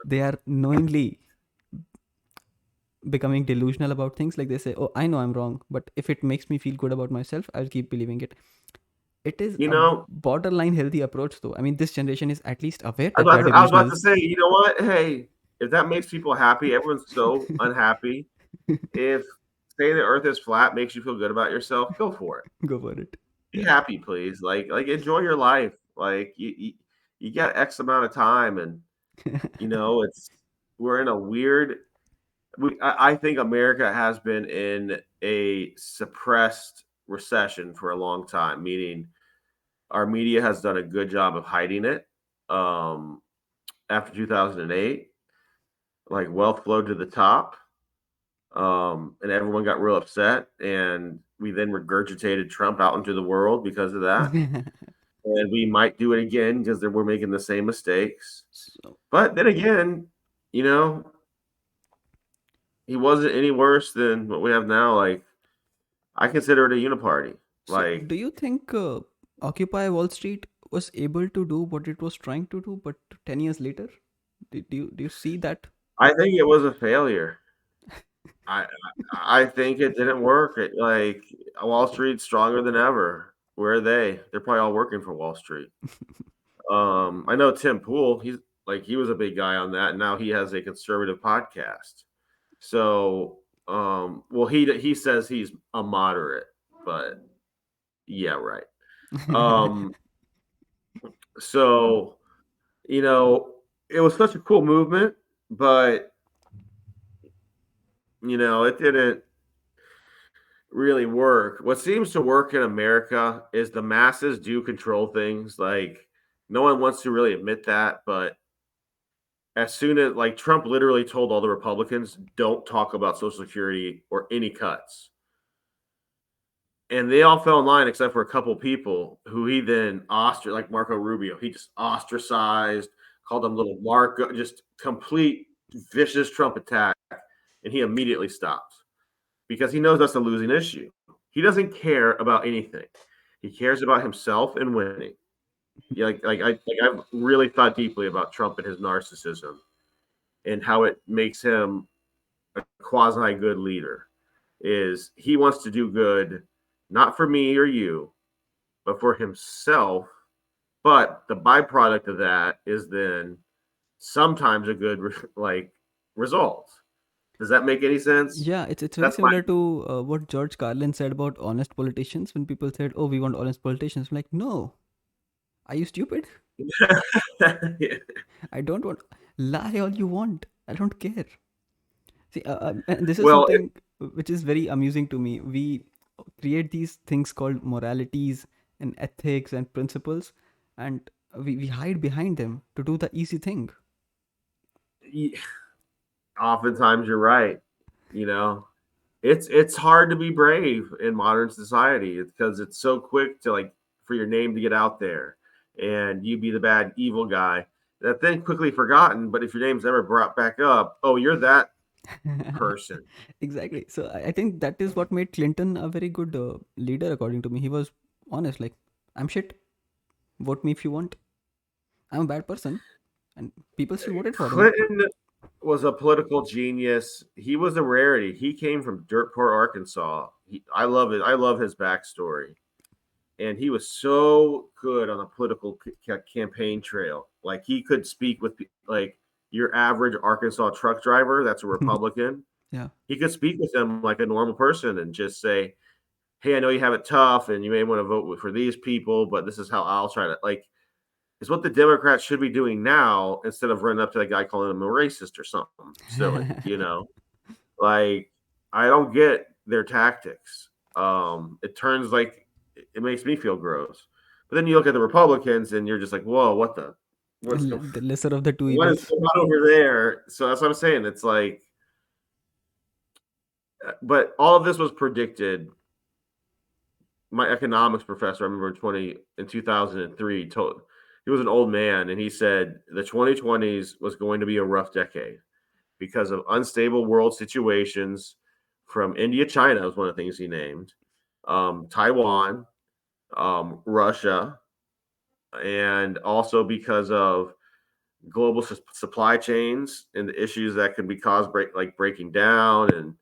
They are knowingly becoming delusional about things. Like they say, "Oh, I know I'm wrong, but if it makes me feel good about myself, I'll keep believing it." It is You a know, borderline healthy approach, though. I mean, this generation is at least aware I that they was are about to, I was about delusional. to say, you know what? Hey, if that makes people happy, everyone's so unhappy. If saying the Earth is flat makes you feel good about yourself, go for it. Go for it. Be happy, please. Like enjoy your life. Like you got X amount of time, and Yeah. it's we're in a weird. I think America has been in a suppressed recession for a long time, meaning our media has done a good job of hiding it. Um, After 2008, like wealth flowed to the top, and everyone got real upset, and we then regurgitated Trump out into the world because of that. And we might do it again because we're making the same mistakes. so, But then again, you know, he wasn't any worse than what we have now. Like I consider it a uniparty. so, Like do you think Occupy Wall Street was able to do what it was trying to do, but 10 years later, do you see that? I think it was a failure. I I think it didn't work. Like Wall Street's stronger than ever. Where are they? They're probably all working for Wall Street. I know Tim Pool. He was a big guy on that. And now he has a conservative podcast. So, well, he says he's a moderate, but yeah, right. Um, so it was such a cool movement, but it didn't really work. What seems to work in America is the masses do control things. Like no one wants to really admit that, but as soon as like Trump literally told all the Republicans, don't talk about Social Security or any cuts. And they all fell in line except for a couple people who he then like Marco Rubio. He just ostracized, called them little Marco, just complete vicious Trump attack. And he immediately stopped because he knows that's a losing issue. He doesn't care about anything. He cares about himself and winning. Yeah, I've really thought deeply about Trump and his narcissism and how it makes him a quasi good leader. Is he wants to do good, not for me or you, but for himself. But the byproduct of that is then sometimes a good result. Does that make any sense? Yeah, it's very That's my similar to what George Carlin said about honest politicians. When people said, "Oh, we want honest politicians," I'm like, no, are you stupid? I don't want lie all you want. I don't care. See, and this is well, something which is very amusing to me. We create these things called moralities and ethics and principles, and we hide behind them to do the easy thing. oftentimes you're right. You know, it's hard to be brave in modern society because it's so quick to for your name to get out there and you be the bad evil guy that then quickly forgotten. But if your name's ever brought back up, oh, you're that person. Exactly. So I think that is what made Clinton a very good leader, according to me. He was honest, like, I'm shit. Vote me if you want. I'm a bad person, and people still voted for him. Clinton was a political genius. He was a rarity. He came from dirt poor Arkansas. I love it. I love his backstory, and he was so good on the political campaign trail. Like he could speak with like your average Arkansas truck driver that's a Republican. Yeah. He could speak with them like a normal person and just say, "Hey, I know you have it tough, and you may want to vote for these people, but this is how I'll try to like." Is what the Democrats should be doing now instead of running up to that guy calling him a racist or something silly. Like I don't get their tactics. It turns like it makes me feel gross. But then you look at the Republicans and you're just like, whoa, what's going The lesser of the two what is evils. going on over there? So that's what I'm saying. It's like, but all of this was predicted. My economics professor, I remember in 2003, told he was an old man, and he said the 2020s was going to be a rough decade because of unstable world situations from India, China was one of the things he named, Taiwan, Russia, and also because of global supply chains and the issues that could be caused like breaking down and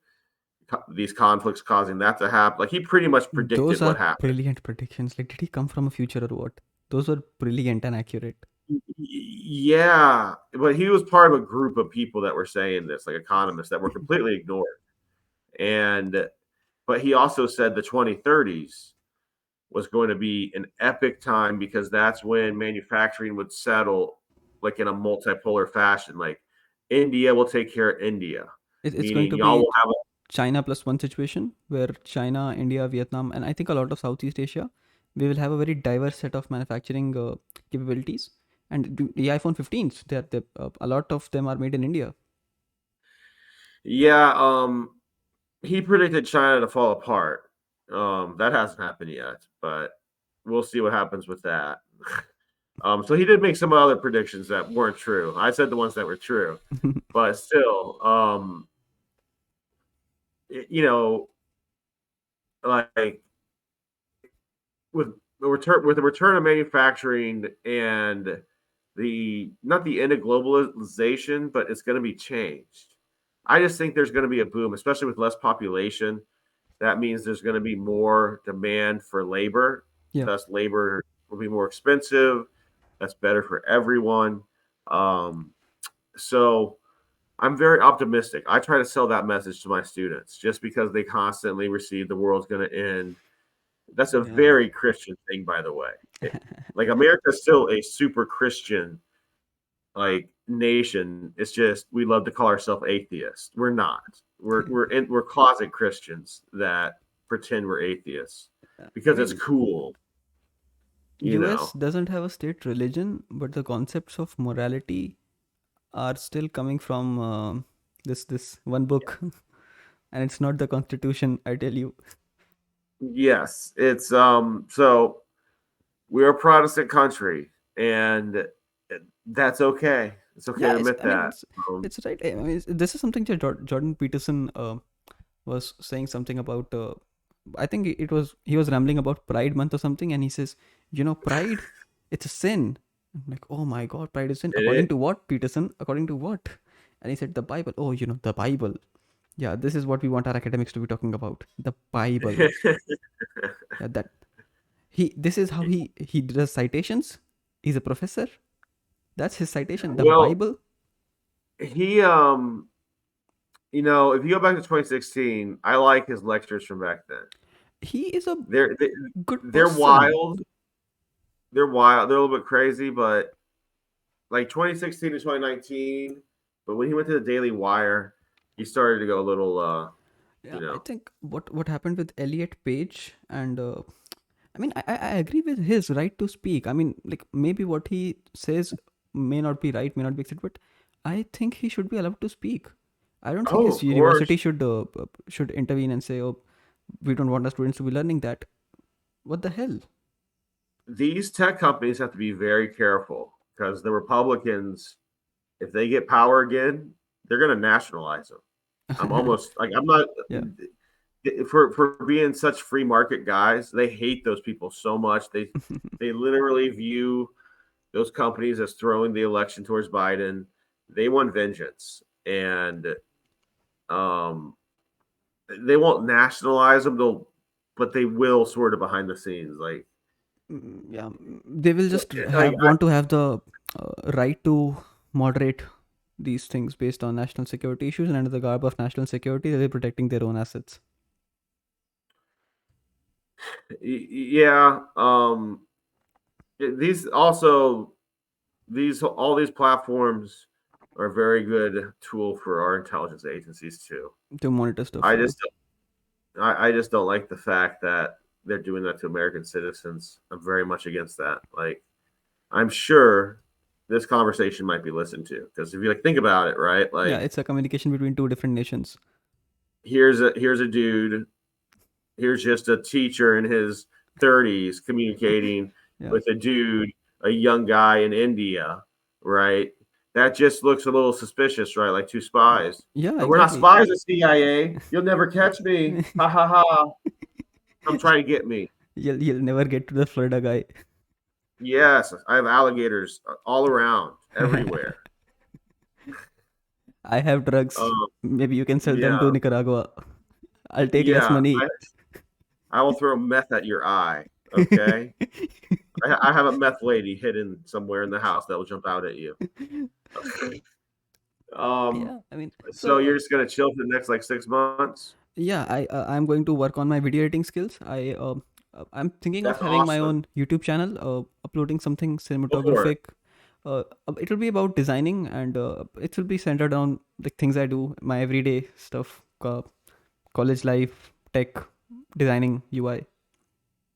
these conflicts causing that to happen. Like he pretty much Those predicted what are happened. brilliant predictions. Like, did he come from a future or what? Those were brilliant and accurate. Yeah, but he was part of a group of people that were saying this, like economists that were completely ignored. And but he also said the 2030s was going to be an epic time because that's when manufacturing would settle like in a multipolar fashion. Like India will take care of India, It's going meaning to y'all be will have a China plus one situation where China, India, Vietnam, and I think a lot of Southeast Asia, we will have a very diverse set of manufacturing capabilities. And the iPhone 15s, a lot of them are made in India. yeah. He predicted China to fall apart. That hasn't happened yet, but we'll see what happens with that. So he did make some other predictions that weren't true. I said the ones that were true, but still, you know, like with the return of manufacturing and the not the end of globalization, but it's going to be changed. I just think there's going to be a boom, especially with less population. That means there's going to be more demand for labor. Yeah. Thus, labor will be more expensive. That's better for everyone. Um, so I'm very optimistic. I try to sell that message to my students just because they constantly receive the world's going to end. That's a Yeah. very Christian thing, by the way. Like America's still a super Christian like nation. It's just we love to call ourselves atheists. We're not. We're closet Christians that pretend we're atheists I because it's mean, cool, you US know. doesn't have a state religion, but the concepts of morality are still coming from this one book, and it's not the Constitution. I tell you. Yes, it's so we're a Protestant country and that's okay. It's okay Yeah, to it's. admit I mean, that. Um, it's right. I mean, this is something that Jordan Peterson was saying something about. I think it was he was rambling about Pride Month or something, and he says, Pride, it's a sin. I'm like, oh my God, Pride is sin. According it, to what, Peterson? According to what? And he said the Bible. Oh, the Bible. Yeah, this is what we want our academics to be talking about. The Bible. it Yeah, that he. This is how he does citations. He's a professor. That's his citation. The well, Bible. he if you go back to 2016, I like his lectures from back then. He is a They're they, good they're person. wild. They're wild. They're a little bit crazy, but like 2016 to 2019. But when he went to the Daily Wire, he started to go a little, Yeah, you I know. think what happened with Elliot Page and I mean I agree with his right to speak. I mean, like, maybe what he says may not be right, may not be accepted, but I think he should be allowed to speak. I don't think Oh, his of course. university should intervene and say, oh, we don't want our students to be learning that. What the hell? These tech companies have to be very careful because the Republicans, if they get power again, they're going to nationalize them. I'm almost like I'm not Yeah. for being such free market guys. They hate those people so much. They literally view those companies as throwing the election towards Biden. They want vengeance, and um, they won't nationalize them. But they will sort of behind the scenes, like Yeah, they will just like want to have the right to moderate these things based on national security issues, and under the garb of national security, they're protecting their own assets. yeah. These also these all these platforms are a very good tool for our intelligence agencies too. To monitor stuff. I Yeah. just I just don't like the fact that they're doing that to American citizens. I'm very much against that. Like I'm sure this conversation might be listened to because if you like think about it, right? Yeah, Like it's a communication between two different nations. here's a dude, here's just a teacher in his 30s communicating Yeah. with a dude, a young guy in India, right? That just looks a little suspicious, right? Like two spies. Yeah, But we're not exactly. spies at CIA. You'll never catch me. Ha ha ha. Come try to get me. You'll never get to the Florida guy. Yes, I have alligators all around. everywhere. I have drugs. Um, Maybe you can sell them to yeah, Nicaragua. I'll take less yeah. money. I will throw meth at your eye. Okay. I have a meth lady hidden somewhere in the house that will jump out at you. Um, Yeah, I mean, so so you're just gonna chill for the next like 6 months? yeah, I'm going to work on my video editing skills. I'm thinking of That's having my awesome. own YouTube channel, uploading something Go for it. cinematographic. It will be about designing, and it will be centered on the things I do, my everyday stuff, college life, tech, designing, UI.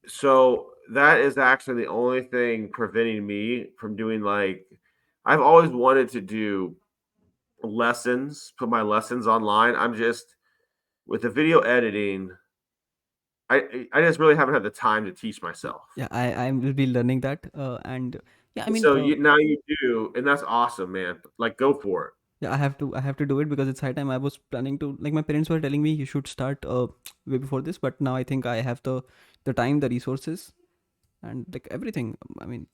So that is actually the only thing preventing me from doing like I've always wanted to do lessons, put my lessons online. I'm just with the video editing, I just really haven't had the time to teach myself. Yeah, I will be learning that, and yeah, I mean, So you now you do, and that's awesome, man. Like go for it. yeah, I have to do it because it's high time. I was planning to, like, my parents were telling me you should start way before this, but now I think I have the time, the resources, and like everything. I mean,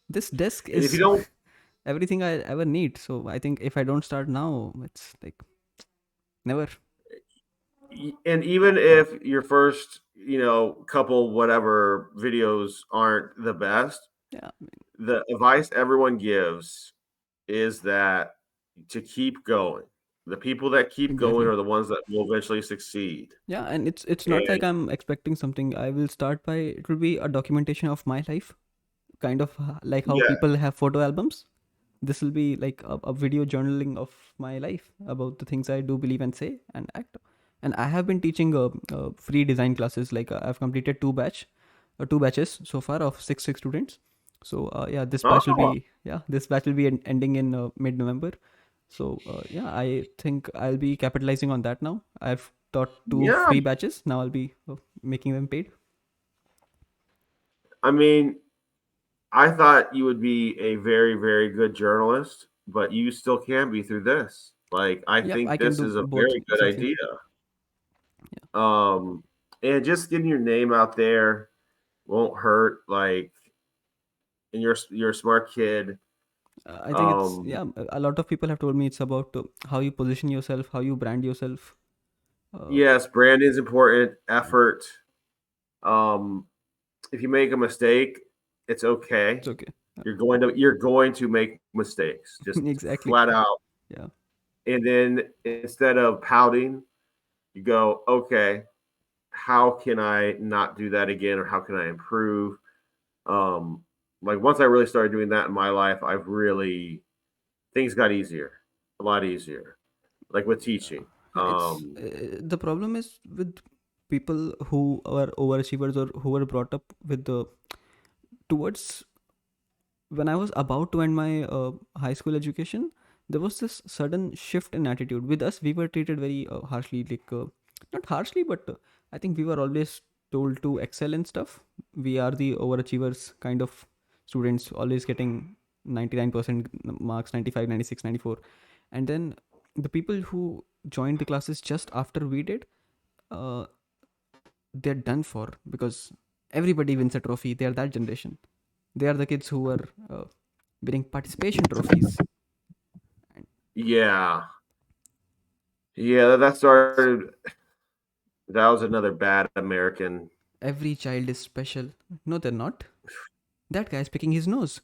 this desk And if you is don't everything I ever need. So I think if I don't start now, it's like never. and even if your first, couple whatever videos aren't the best, Yeah, the advice everyone gives is that to keep going. The people that keep going exactly. are the ones that will eventually succeed. Yeah, and it's not like And I'm expecting something. I will start by, it will be a documentation of my life, kind of like how yeah, people have photo albums. This will be like a video journaling of my life about the things I do believe and say and act. And I have been teaching free design classes. Like I've completed two batches so far of six students. So yeah, oh, this batch will be ending in mid November. So yeah, I think I'll be capitalizing on that now. I've taught two yeah. free batches. Now I'll be making them paid. I mean, I thought you would be a very, very good journalist, but you still can be through this. Like, I Yep, I think can this do is a both very good exactly. idea. And just getting your name out there won't hurt. Like, and you're a smart kid. I think it's, Um, yeah. A lot of people have told me it's about how you position yourself, how you brand yourself. Uh, yes, branding is important. Effort. Um, if you make a mistake, it's okay. it's okay. You're going to make mistakes, just Exactly. flat out. Yeah. And then instead of pouting, you go, okay, how can I not do that again, or how can I improve? Um, like once I really started doing that in my life, I've really things got easier, a lot easier. Like with teaching. Yeah. It's the problem is with people who are overachievers or who were brought up with the towards when I was about to end my high school education, there was this sudden shift in attitude. With us, we were treated very harshly, like not harshly, but I think we were always told to excel in stuff. We are the overachievers kind of students, always getting 99% marks, 95, 96, 94. And then the people who joined the classes just after we did, uh, they're done for because everybody wins a trophy. They are that generation. They are the kids who were winning participation trophies. And Yeah, yeah, that started. That was another bad American. every child is special. No, they're not. That guy's picking his nose.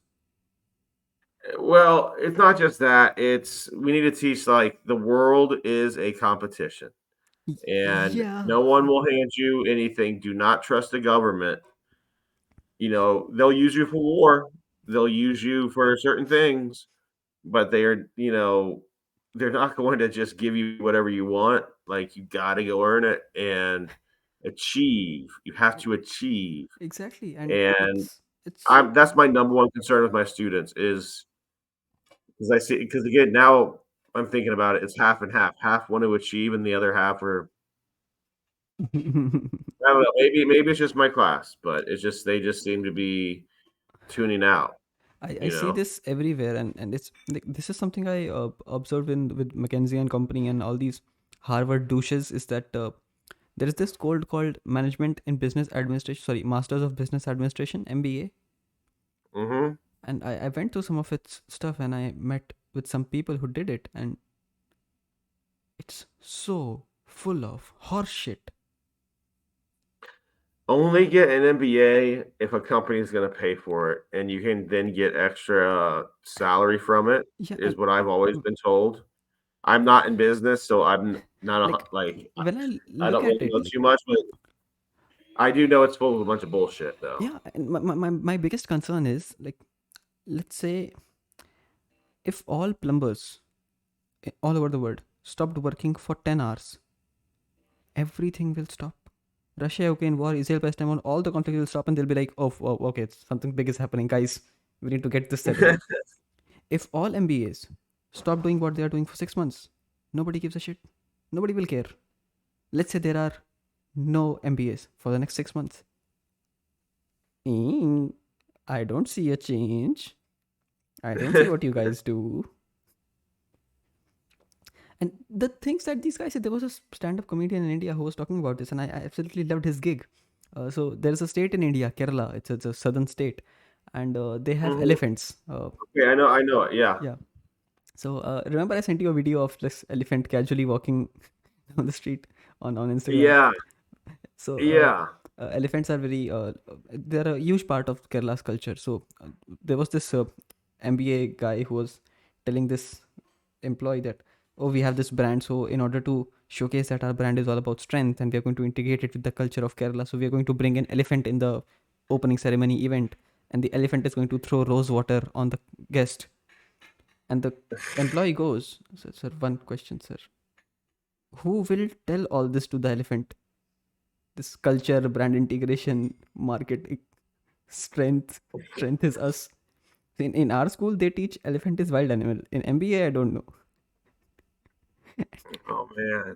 Well, it's not just that. It's we need to teach like the world is a competition, and Yeah, no one will hand you anything. Do not trust the government. They'll use you for war. They'll use you for certain things, but they're not going to just give you whatever you want. Like you got to go earn it and achieve. You have to achieve, exactly. And and it's I'm so that's my number one concern with my students is because I see because again now I'm thinking about it. It's half and half. Half want to achieve, and the other half are I don't know. Maybe it's just my class, but it's just they just seem to be tuning out. I You see know. this everywhere, and it's like, this is something I observed in with McKinsey and company and all these Harvard douches. Is that there is this called Management in Business Administration, sorry, Masters of Business Administration, MBA. Mm-hmm. And I went through some of its stuff and I met with some people who did it, and it's so full of horse shit. Only get an MBA if a company is going to pay for it, and you can then get extra salary from it. Yeah, Is and what I've always been told. I'm not in business, so I'm not like like when I I look don't at really it, know like, too much, but I do know it's full of a bunch of bullshit, though. yeah, and my biggest concern is, like, let's say if all plumbers all over the world stopped working for 10 hours, everything will stop. Russia, Ukraine war, Israel, Palestine, all the conflict will stop, and they'll be like, oh, oh okay, something big is happening, guys. We need to get this settled. If all MBAs stop doing what they are doing for 6 months, nobody gives a shit. Nobody will care. Let's say there are no MBAs for the next 6 months. I don't see a change. I don't see what you guys do. And the things that these guys said, there was a stand-up comedian in India who was talking about this, and I absolutely loved his gig. So there's a state in India, Kerala. It's a southern state, and they have Mhm. elephants. Okay, I know it. Yeah, Yeah. So remember, I sent you a video of this elephant casually walking on the street on Instagram. yeah, So yeah. elephants are very they're a huge part of Kerala's culture. So there was this MBA guy who was telling this employee that, oh, we have this brand, so in order to showcase that our brand is all about strength and we are going to integrate it with the culture of Kerala, so we are going to bring an elephant in the opening ceremony event, and the elephant is going to throw rose water on the guest. And the employee goes, sir, one question, sir, who will tell all this to the elephant? This culture, brand integration, market strength is us. In our school they teach elephant is wild animal. In MBA I don't know. Oh man.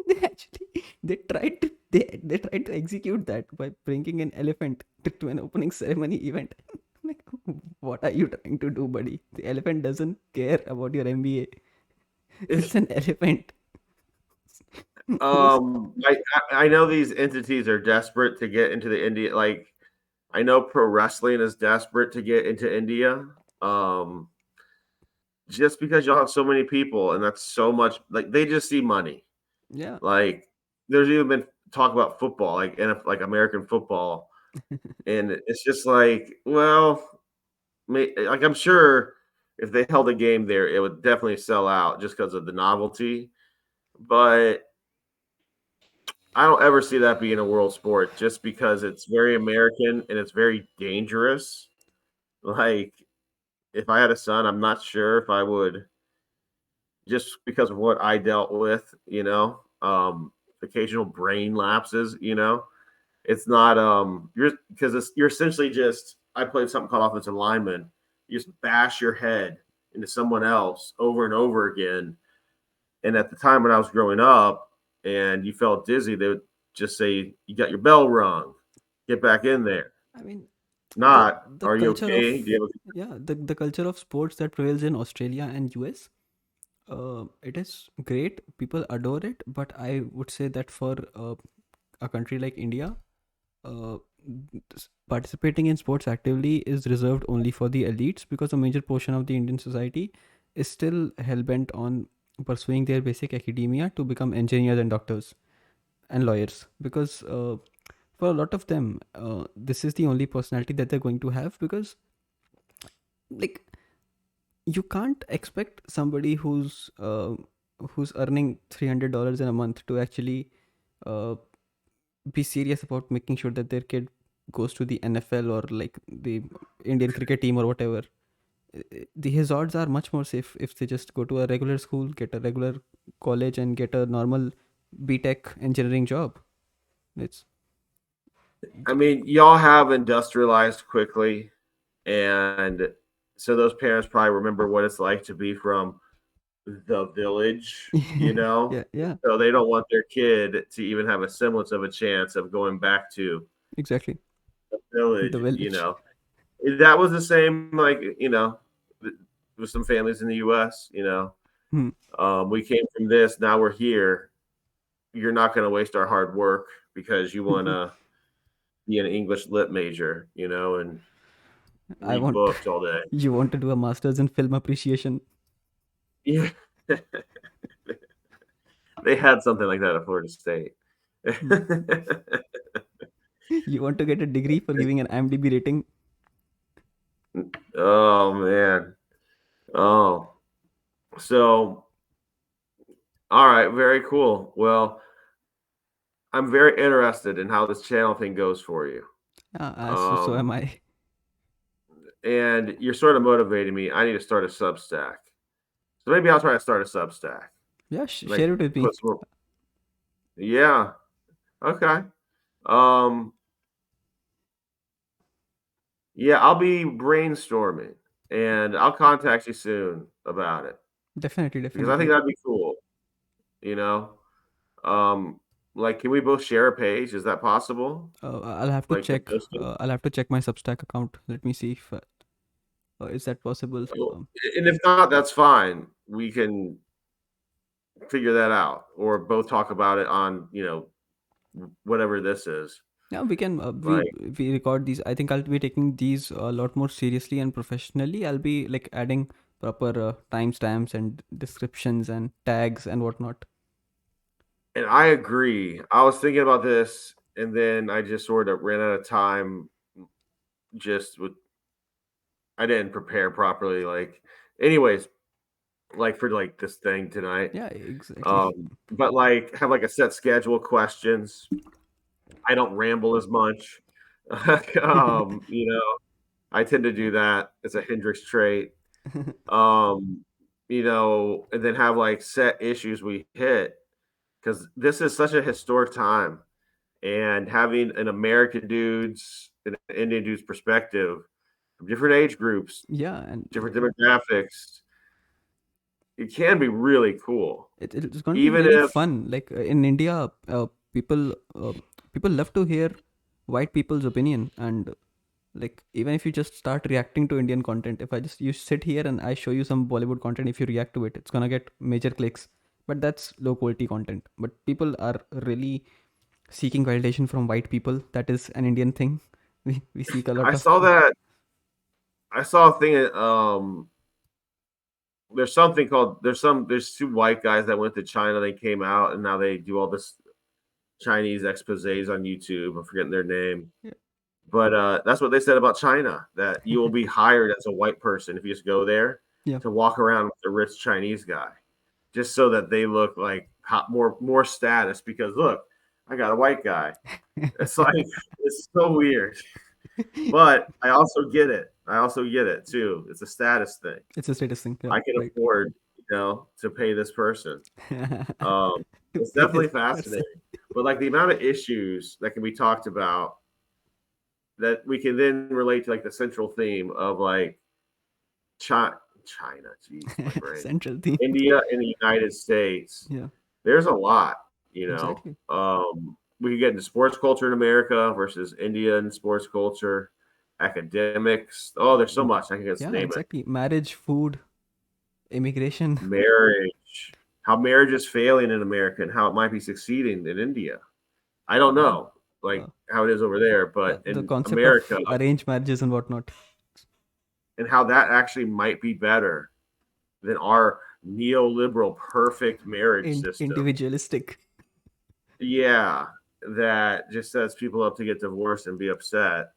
They actually they tried to execute that by bringing an elephant to an opening ceremony event. Like, what are you trying to do, buddy? The elephant doesn't care about your MBA. It's an elephant. Who's I know these entities are desperate to get into the India. Like I know pro wrestling is desperate to get into India. Um, just because y'all have so many people and that's so much. Like they just see money. Yeah. Like there's even been talk about football, like American football, and it's just like, well, like I'm sure if they held a game there, it would definitely sell out just because of the novelty. But I don't ever see that being a world sport just because it's very American and it's very dangerous. Like if I had a son, I'm not sure if I would just because of what I dealt with, occasional brain lapses, It's not you're because you're essentially just I played something called offensive lineman. You just bash your head into someone else over and over again. And at the time when I was growing up and you felt dizzy, they would just say, you got your bell rung. Get back in there. I mean, Not, the are you culture of, okay? Do you have yeah, the culture of sports that prevails in Australia and US, it is great. People adore it, but I would say that for a country like India, uh, participating in sports actively is reserved only for the elites, because a major portion of the Indian society is still hell-bent on pursuing their basic academia to become engineers and doctors and lawyers, because for a lot of them this is the only personality that they're going to have, because, like, you can't expect somebody who's earning $300 in a month to actually uh, be serious about making sure that their kid goes to the NFL or like the Indian cricket team or whatever. His odds are much more safe if they just go to a regular school, get a regular college, and get a normal BTech engineering job. It's I mean, y'all have industrialized quickly. And so those parents probably remember what it's like to be from the village, yeah, yeah, So they don't want their kid to even have a semblance of a chance of going back to exactly. the The village. village. That was the same, like, with some families in the US. Hmm. We came from this, now we're here. You're not going to waste our hard work because you want to be an English lit major, and I read want books all day. you want to do a master's in film appreciation. Yeah, they had something like that at Florida State. You want to get a degree for giving an IMDb rating. Oh man. Oh, so all right, very cool. Well, I'm very interested in how this channel thing goes for you. So Um, am I. and you're sort of motivating me. I need to start a Substack. So maybe I'll try to start a Substack. Yeah, Like share it with me. put some. Yeah. Okay. Um. Yeah, I'll be brainstorming, and I'll contact you soon about it Definitely, because I think definitely. that'd be cool. You know. Um. Like, can we both share a page? Is that possible? I'll have to Like to check. post it. I'll have to check my Substack account. Let me see if is that possible. Oh, and if not, that's fine. We can figure that out, or both talk about it on whatever this is. Yeah, we can. Like, We record these. I think I'll be taking these a lot more seriously and professionally. I'll be like adding proper timestamps and descriptions and tags and whatnot. and I agree. I was thinking about this, and then I just sort of ran out of time. Just with I didn't prepare properly. Like, anyways, like for like this thing tonight. Yeah, exactly. But like have like a set schedule of questions. I don't ramble as much. I tend to do that. It's a Hendricks trait. Um, and then have like set issues we hit because this is such a historic time, and having an American dude's and an Indian dude's perspective from different age groups, Yeah, and different demographics, it can be really cool. it's going to be Even very if fun. Like in India, people people love to hear white people's opinion, and like even if you just start reacting to Indian content, if I just you sit here and I show you some Bollywood content, if you react to it, it's gonna get major clicks. But that's low quality content. But people are really seeking validation from white people. That is an Indian thing. We seek a lot I of. saw that, I saw a thing. There's two white guys that went to China. They came out and now they do all this Chinese exposés on YouTube. I'm forgetting their name. Yeah. But that's what they said about China, that you will be hired as a white person if you just go there Yeah. to walk around with a rich Chinese guy, just so that they look like more status. Because look, I got a white guy. It's like it's so weird, but I also get it. I also get it too. It's a status thing. It's a status thing. Yeah, I can right. afford, to pay this person. Um, To it's pay definitely this person. fascinating. But like the amount of issues that can be talked about that we can then relate to like the central theme of like China, geez, my brain, Central theme. India and the United States. Yeah, There's a lot, exactly. we could get into sports culture in America versus Indian sports culture, academics. Oh, there's so much. I can just Yeah, name it. exactly. Marriage, food, immigration. Marriage, how marriage is failing in America and how it might be succeeding in India. I don't Yeah. know, like Uh, how it is over there, yeah, but the in concept of America, arranged marriages and whatnot. and how that actually might be better than our neoliberal perfect marriage system. Individualistic. Yeah, that just sets people up to get divorced and be upset.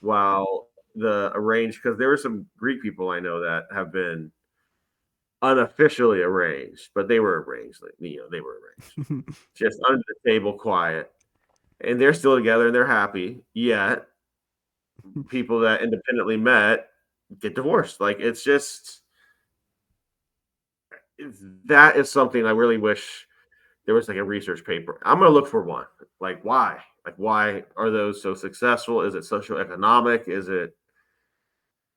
While the arranged, because there were some Greek people I know that have been unofficially arranged, but they were arranged. Like, they were arranged, just under the table, quiet, and they're still together and they're happy. Yet people that independently met get divorced. Like that is something I really wish there was like a research paper. I'm gonna look for one. Like why? Like why are those so successful? Is it socioeconomic? Is it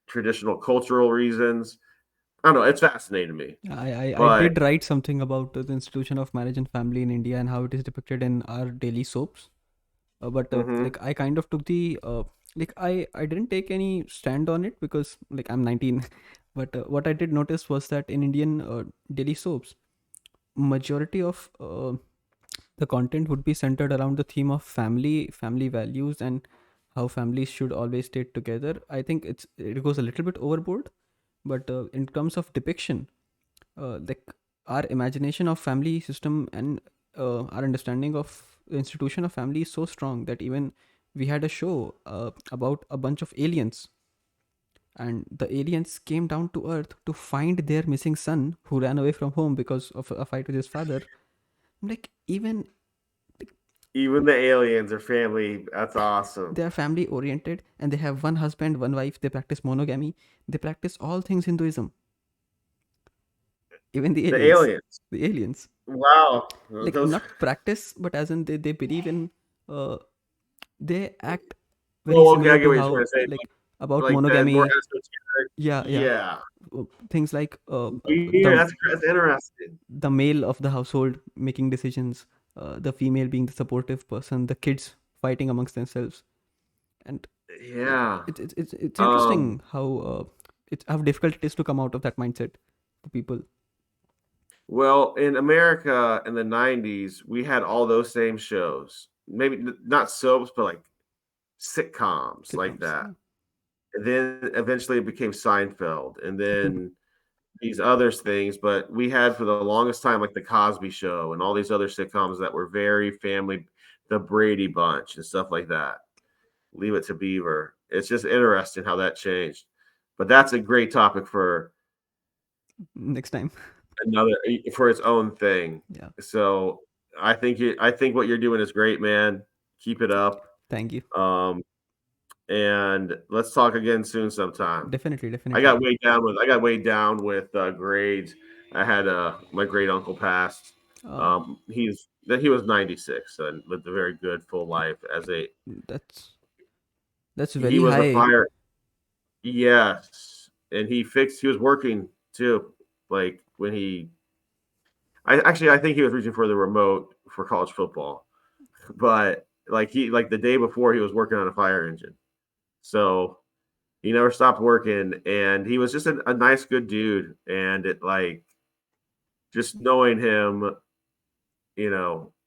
traditional cultural reasons? I don't know. It's fascinating to me. I But did write something about the institution of marriage and family in India and how it is depicted in our daily soaps. But mhm. like I kind of took the like I didn't take any stand on it because like I'm 19. But what I did notice was that in Indian daily soaps, majority of the content would be centered around the theme of family values, and how families should always stay together. I think it goes a little bit overboard, but in terms of depiction, like our imagination of family system and our understanding of the institution of family is so strong that even we had a show about a bunch of aliens, and the aliens came down to earth to find their missing son who ran away from home because of a fight with his father. Like, even Even the aliens are family. That's awesome. they are family oriented, and they have one husband, one wife. They practice monogamy. They practice all things Hinduism. Even the The aliens. aliens. The aliens. Wow. Like, Those. not practice, but as in they believe in, uh, they act very Oh, okay. I similar get to what you're trying how, to say. like, about Like the more monogamy. esoteric. Yeah, yeah. Yeah. Things like Weird. That's interesting. the male of the household making decisions, the female being the supportive person, the kids fighting amongst themselves, and Yeah. it's Um. interesting how it's how difficult it is to come out of that mindset for people. Well, in America in the '90s, we had all those same shows. Maybe not soaps, but like sitcoms like Sitcoms, that. yeah. And then eventually it became Seinfeld, and then these other things. But we had for the longest time like the Cosby Show and all these other sitcoms that were very family, the Brady Bunch and stuff like that. Leave It to Beaver. It's just interesting how that changed. But that's a great topic for Next time. another for its own thing. Yeah. So I think what you're doing is great, man. Keep it up. Thank you. Um, and let's talk again soon sometime. Definitely, definitely. I got weighed down with grades. I had my great uncle passed. uh He was 96 and lived a very good full life as a that's that's he very was a high. fire. Yes, and he was working too. Like when he I think he was reaching for the remote for college football, but like the day before he was working on a fire engine. So he never stopped working, and he was just a nice, good dude. And it like just knowing him,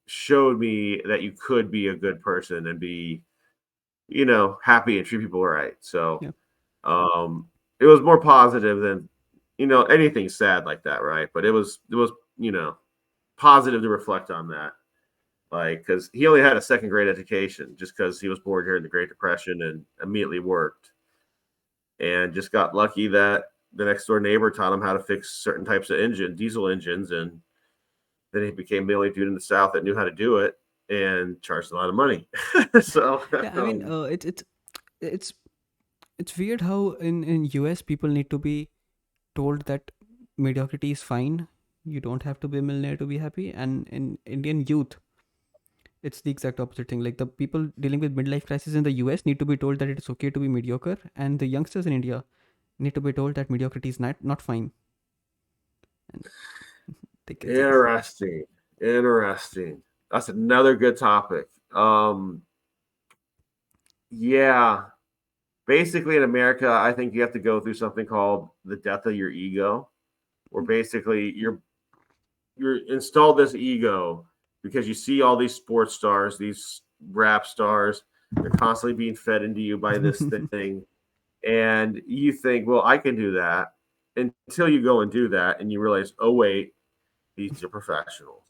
showed me that you could be a good person and be, happy and treat people right. So Yeah. um, it was more positive than anything sad like that, right? But it was positive to reflect on that. Like, because he only had a second grade education just because he was born during the Great Depression and immediately worked and just got lucky that the next door neighbor taught him how to fix certain types of diesel engines. And then he became the only dude in the South that knew how to do it and charged a lot of money. So, Yeah, I mean, it's it's weird how in US people need to be told that mediocrity is fine. You don't have to be a millionaire to be happy. And in Indian youth, it's the exact opposite thing. Like, the people dealing with midlife crisis in the US need to be told that it's okay to be mediocre, and the youngsters in India need to be told that mediocrity is not fine. And it's interesting. Interesting. That's another good topic. Yeah. Basically, in America, I think you have to go through something called the death of your ego, where basically you're installed this ego because you see all these sports stars, these rap stars, they're constantly being fed into you by this thing. And you think, well, I can do that until you go and do that. And you realize, oh, wait, these are professionals.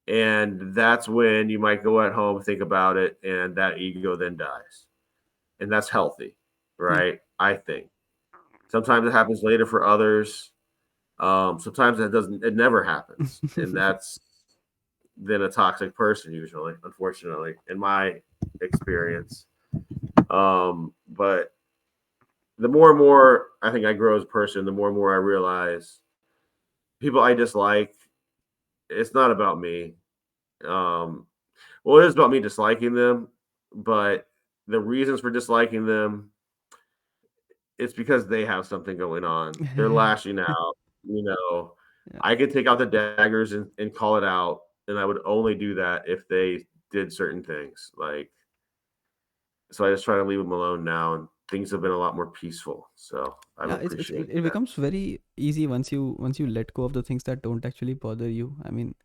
And that's when you might go at home, think about it, and that ego then dies. And that's healthy, yeah. right? I think. Sometimes it happens later for others. Sometimes it never happens. And that's then a toxic person, usually, unfortunately, in my experience. But the more and more I think I grow as a person, the more and more I realize people I dislike, it's not about me. Um, well, it is about me disliking them, but the reasons for disliking them, it's because they have something going on. They're lashing out, you know. Yeah. I could take out the daggers and call it out, and I would only do that if they did certain things. Like, so I just try to leave them alone now, and things have been a lot more peaceful. So I've Yeah, appreciated it that. becomes very easy once you let go of the things that don't actually bother you. I mean,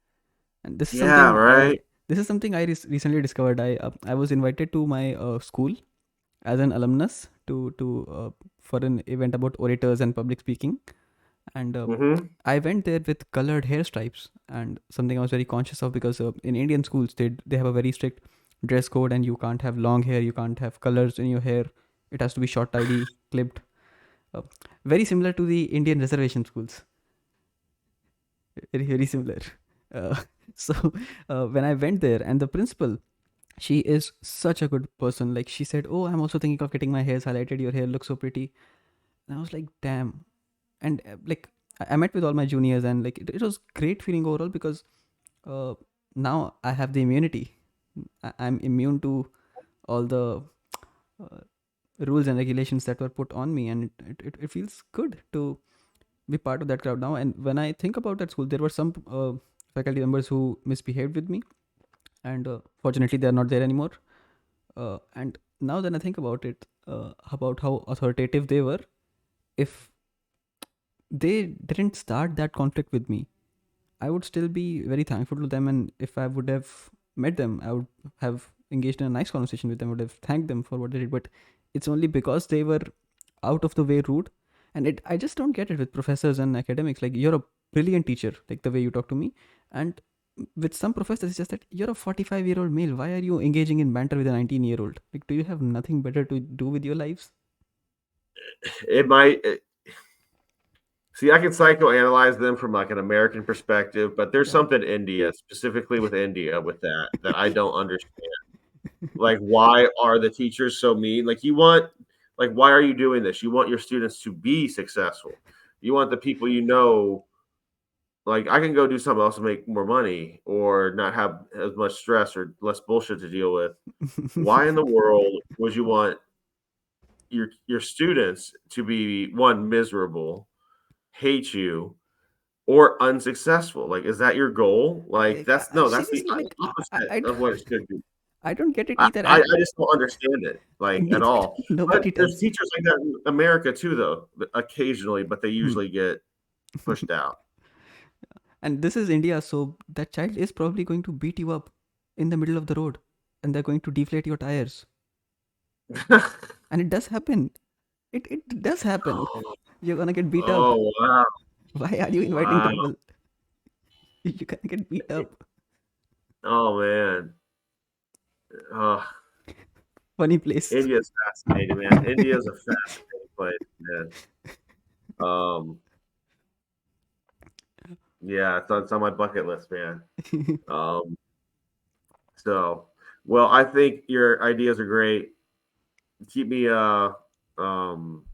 and this is Yeah, something right. This is something I recently discovered. I was invited to my school as an alumnus to for an event about orators and public speaking, and Mm-hmm. I went there with colored hair stripes, and something I was very conscious of because in Indian schools they have a very strict dress code, and you can't have long hair, you can't have colors in your hair. It has to be short, tidy, clipped. Uh, Very similar to the Indian reservation schools. Very very similar. Uh, so when I went there, and the principal, she is such a good person. Like she said, "Oh, I'm also thinking of getting my hairs highlighted. Your hair looks so pretty." And I was like, "Damn!" And like I met with all my juniors, and like it was great feeling overall because uh, now I have the immunity. I'm immune to all the uh, rules and regulations that were put on me, and it feels good to be part of that crowd now. And when I think about that school, there were some faculty members who misbehaved with me, and fortunately, they are not there anymore. And now, then I think about how authoritative they were. If they didn't start that conflict with me, I would still be very thankful to them. And if I would have met them, I would have engaged in a nice conversation with them, would have thanked them for what they did. But it's only because they were out of the way rude. And I just don't get it with professors and academics. Like, you're a brilliant teacher, like the way you talk to me. And with some professors, it's just that you're a 45-year-old male. Why are you engaging in banter with a 19-year-old? Like, do you have nothing better to do with your lives? It might. See, I can psychoanalyze them from like an American perspective, but there's Yeah. something India, specifically with India, with that I don't understand. Like, why are the teachers so mean? Like, why are you doing this? You want your students to be successful. You want the people like, I can go do something else to make more money or not have as much stress or less bullshit to deal with. Why in the world would you want your students to be one miserable, hate you, or unsuccessful? Like, is that your goal? Like, that's the Seriously, like, opposite of what it should be. I don't get it I, either. I, And I just don't understand it, like, at neither, all. But nobody there's does. teachers like that in America too, though, occasionally, but they Hmm. usually get pushed out. And this is India, so that child is probably going to beat you up in the middle of the road, and they're going to deflate your tires. And it does happen. It does happen. You're gonna get beat up. Oh, wow. Why are you inviting Wow. trouble? You're gonna get beat up. Oh, man. Oh, Funny place. India's fascinating, man. India's a fascinating place, man. Um, yeah, it's on my bucket list, man. Um, so, well, I think your ideas are great. Keep me um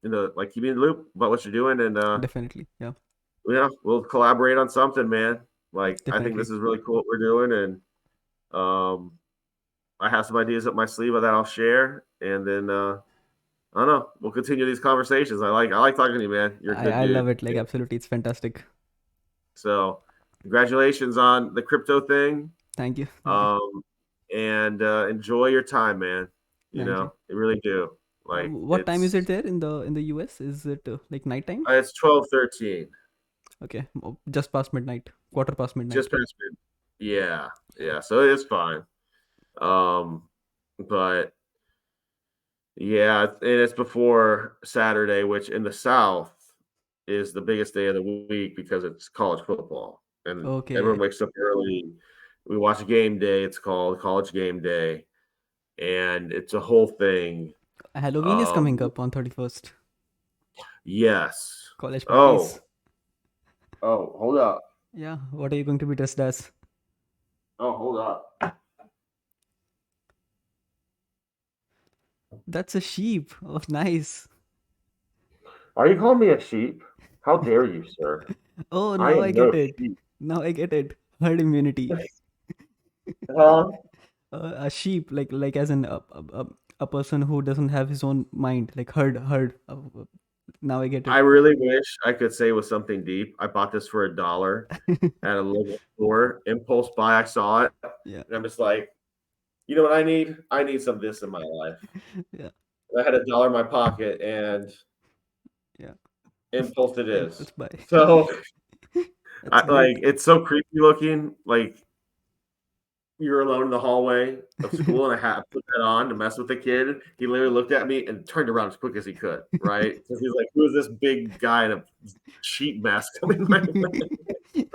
keep me in the loop about what you're doing, and Definitely. Yeah. yeah, we'll collaborate on something, man. Like, I think Definitely. this is really cool what we're doing, and um I have some ideas up my sleeve that I'll share, and then I don't know, we'll continue these conversations. I like talking to you, man. You're a good I love dude. it. Like, absolutely, it's fantastic. So congratulations on the crypto thing. Thank you. Thank you. Um and enjoy your time, man. Thank you. You really do. Like, What time is it there in the US? Is it like nighttime? it's 12:13. Okay, just past midnight, quarter past Just midnight. past mid. Yeah, yeah. So it's fine. Um, but yeah, and it's before Saturday, which in the South is the biggest day of the week because it's college football, and everyone Okay. wakes up early. We watch game day. It's called college game day, and it's a whole thing. Halloween is Um, coming up on 31st. yes. College parties. Oh, oh, hold up. Yeah, what are you going to be dressed as? Oh, hold up. That's a sheep. Oh, nice. Are you calling me a sheep? How dare you, sir? Oh, I now I am no get it. sheep. Now I get it. Herd immunity. Huh? A sheep, like as in a person who doesn't have his own mind, like herd. Now I get I it. really wish I could say it was something deep. I bought this for $1 at a local store. Impulse buy. I saw it, Yeah, and I'm just like, you know what I need? I need some of this in my life. yeah, And I had $1 in my pocket, and yeah. impulse it is. Impulse buy. So That's great. it's so creepy looking. Like, we were alone in the hallway of school, and I had put that on to mess with the kid. He literally looked at me and turned around as quick as he could, right? Because he's like, "Who is this big guy in a sheep mask coming my way?"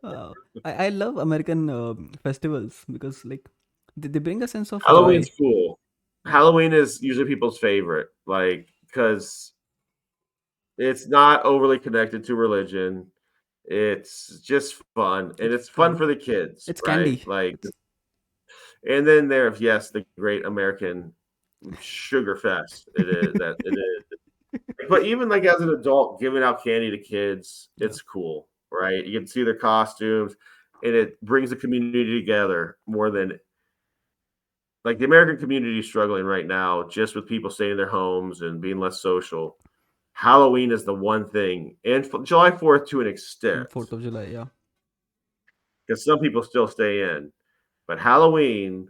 Uh, I love American festivals because like they bring a sense of Halloween's joy. cool. Yeah. Halloween is usually people's favorite, like, because it's not overly connected to religion. It's just fun, and It's it's fun fun. for the kids, It's right? candy. Like, It's and then there's, yes, the great American sugar fest. It is that it is. But even like as an adult, giving out candy to kids, yeah. it's cool, right? You can see their costumes, and it brings the community together more than like the American community is struggling right now, just with people staying in their homes and being less social. Halloween is the one thing, and July 4th to an extent, 4th of July. Yeah. because some people still stay in. But Halloween,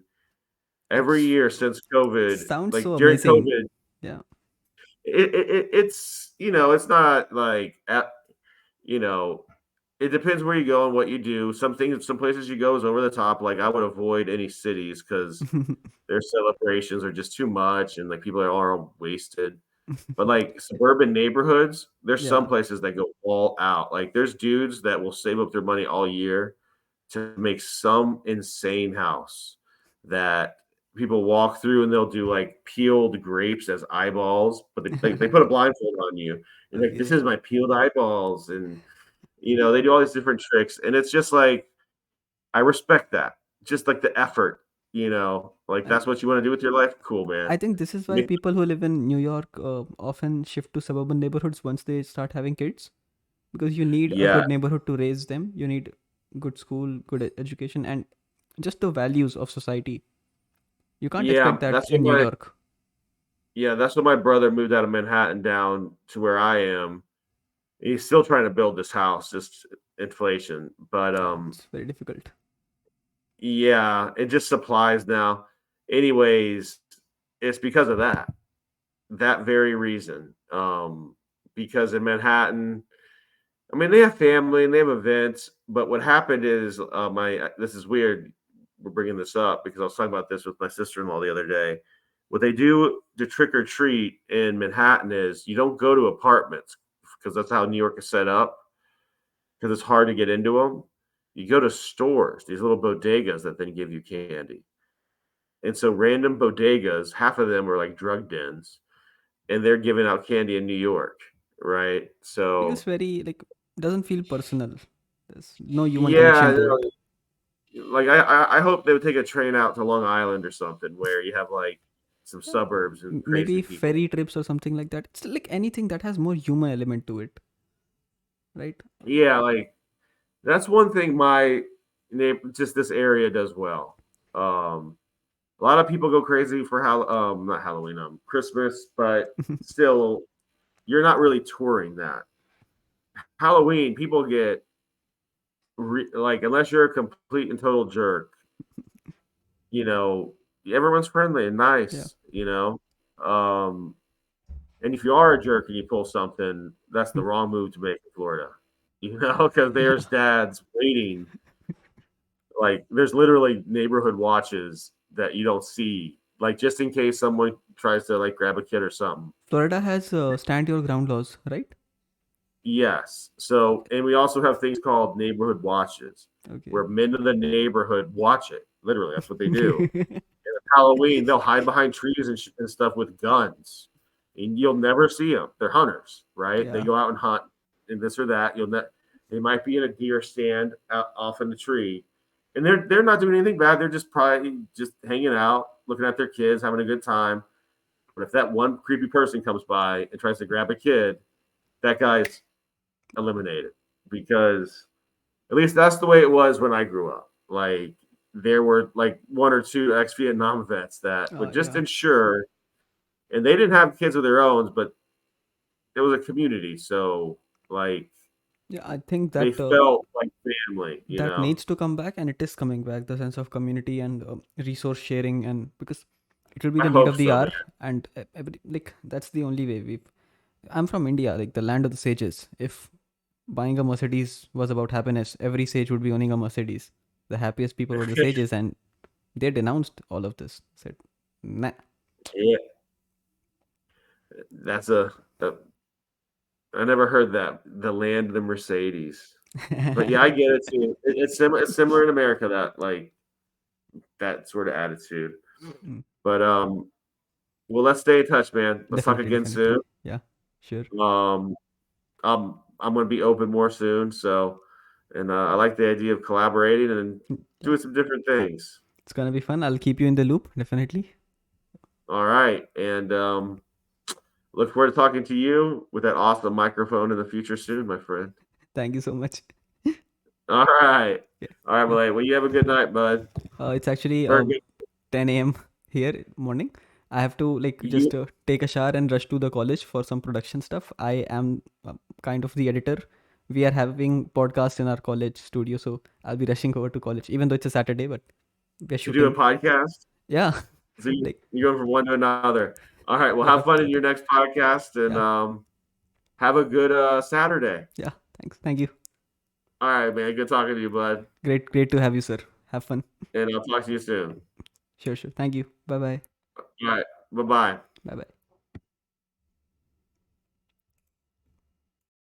every It's year since COVID, sounds like so during amazing. COVID, Yeah. it's it's not like you know it depends where you go and what you do. Some places you go is over the top. Like I would avoid any cities because their celebrations are just too much, and like people are all wasted. But like suburban neighborhoods, there's some yeah. places that go all out. Like there's dudes that will save up their money all year to make some insane house that people walk through, and they'll do like peeled grapes as eyeballs, but they put a blindfold on you. And like, this Okay. is my peeled eyeballs. And they do all these different tricks. And it's just like, I respect that. Just like the effort, like And that's what you want to do with your life. Cool, man. I think this is why Make, people who live in New York often shift to suburban neighborhoods once they start having kids because you need a yeah. good neighborhood to raise them. You need good school, good education, and just the values of society. You can't expect Yeah. that in New York. That's when my brother moved out of Manhattan down to where I am. He's still trying to build this house, just inflation. But It's very difficult. yeah, it just supplies now. Anyways, it's because of that very reason. Because in Manhattan, I mean, they have family and they have events, but what happened is my this is weird. We're bringing this up because I was talking about this with my sister-in-law the other day. What they do to trick or treat in Manhattan is you don't go to apartments because that's how New York is set up because it's hard to get into them. You go to stores, these little bodegas that then give you candy. And so random bodegas, half of them are like drug dens, and they're giving out candy in New York, right? Feels So very like doesn't feel personal. There's no human yeah, connection to it. like I hope they would take a train out to Long Island or something where you have like some Yeah. suburbs and crazy Maybe people. ferry trips or something like that. It's like anything that has more human element to it, right? Yeah, like that's one thing my neighbor, just this area does well. Um, a lot of people go crazy for not Halloween, Christmas, but still, you're not really touring that. Halloween, people get like unless you're a complete and total jerk, you know, everyone's friendly and Yeah. nice, Um, and if you are a jerk and you pull something, that's the wrong move to make in Florida, because there's Yeah. dads waiting. Like there's literally neighborhood watches that you don't see, like just in case someone tries to like grab a kid or something. Florida has stand your ground laws, right? Yes. So, Okay. and we also have things called neighborhood watches, Okay. where men in the neighborhood watch it. Literally, that's what they do. Halloween, they'll hide behind trees and stuff with guns, and you'll never see them. They're hunters, right? They yeah. go out and hunt and this or that. They might be in a deer stand out, off in the tree, and they're not doing anything bad. They're just probably just hanging out, looking at their kids, having a good time. But if that one creepy person comes by and tries to grab a kid, that guy's eliminated because at least that's the way it was when I grew up. Like there were like one or two ex-Vietnam vets that would just Yeah. ensure, and they didn't have kids of their own, but it was a community. So like Yeah. I think they that felt like family, that needs to come back, and it is coming back. The sense of community and resource sharing, and because it will be I the need hope of the so, hour, man. and like that's the only way. I'm from India, like the land of the sages. If buying a Mercedes was about happiness, every sage would be owning a Mercedes. The happiest people were the sages, and they denounced all of this. Said, nah. Yeah, that's a I never heard that. The land of the Mercedes. But yeah, I get it too. It's similar in America, that like that sort of attitude. Mm, But well, let's stay in touch, man. Let's talk definitely, again definitely. soon. Yeah, sure. Um, I'm gonna be open more soon. So, and I like the idea of collaborating and Yeah, doing some different things. it's gonna be fun. I'll keep you in the loop, definitely. All right, and look forward to talking to you with that awesome microphone in the future soon, my friend. Thank you so much. All right, Yeah, all right, yeah. well, you have a good night, bud. It's actually Or good. 10 a.m. here morning. I have to like You just take a shower and rush to the college for some production stuff. I am kind of the editor. We are having podcasts in our college studio, so I'll be rushing over to college, even though it's a Saturday, but we're to do a shooting. podcast. Yeah, So like you're going from one to another. All right. a Well, lot have of fun in your editing. next podcast, and Yeah, have a good Saturday. yeah. Thanks. Thank you. All right, man. Good talking to you, bud. Great to have you, sir. Have fun. And I'll talk to you soon. Sure. Thank you. Bye bye. All right. Bye bye. Bye bye.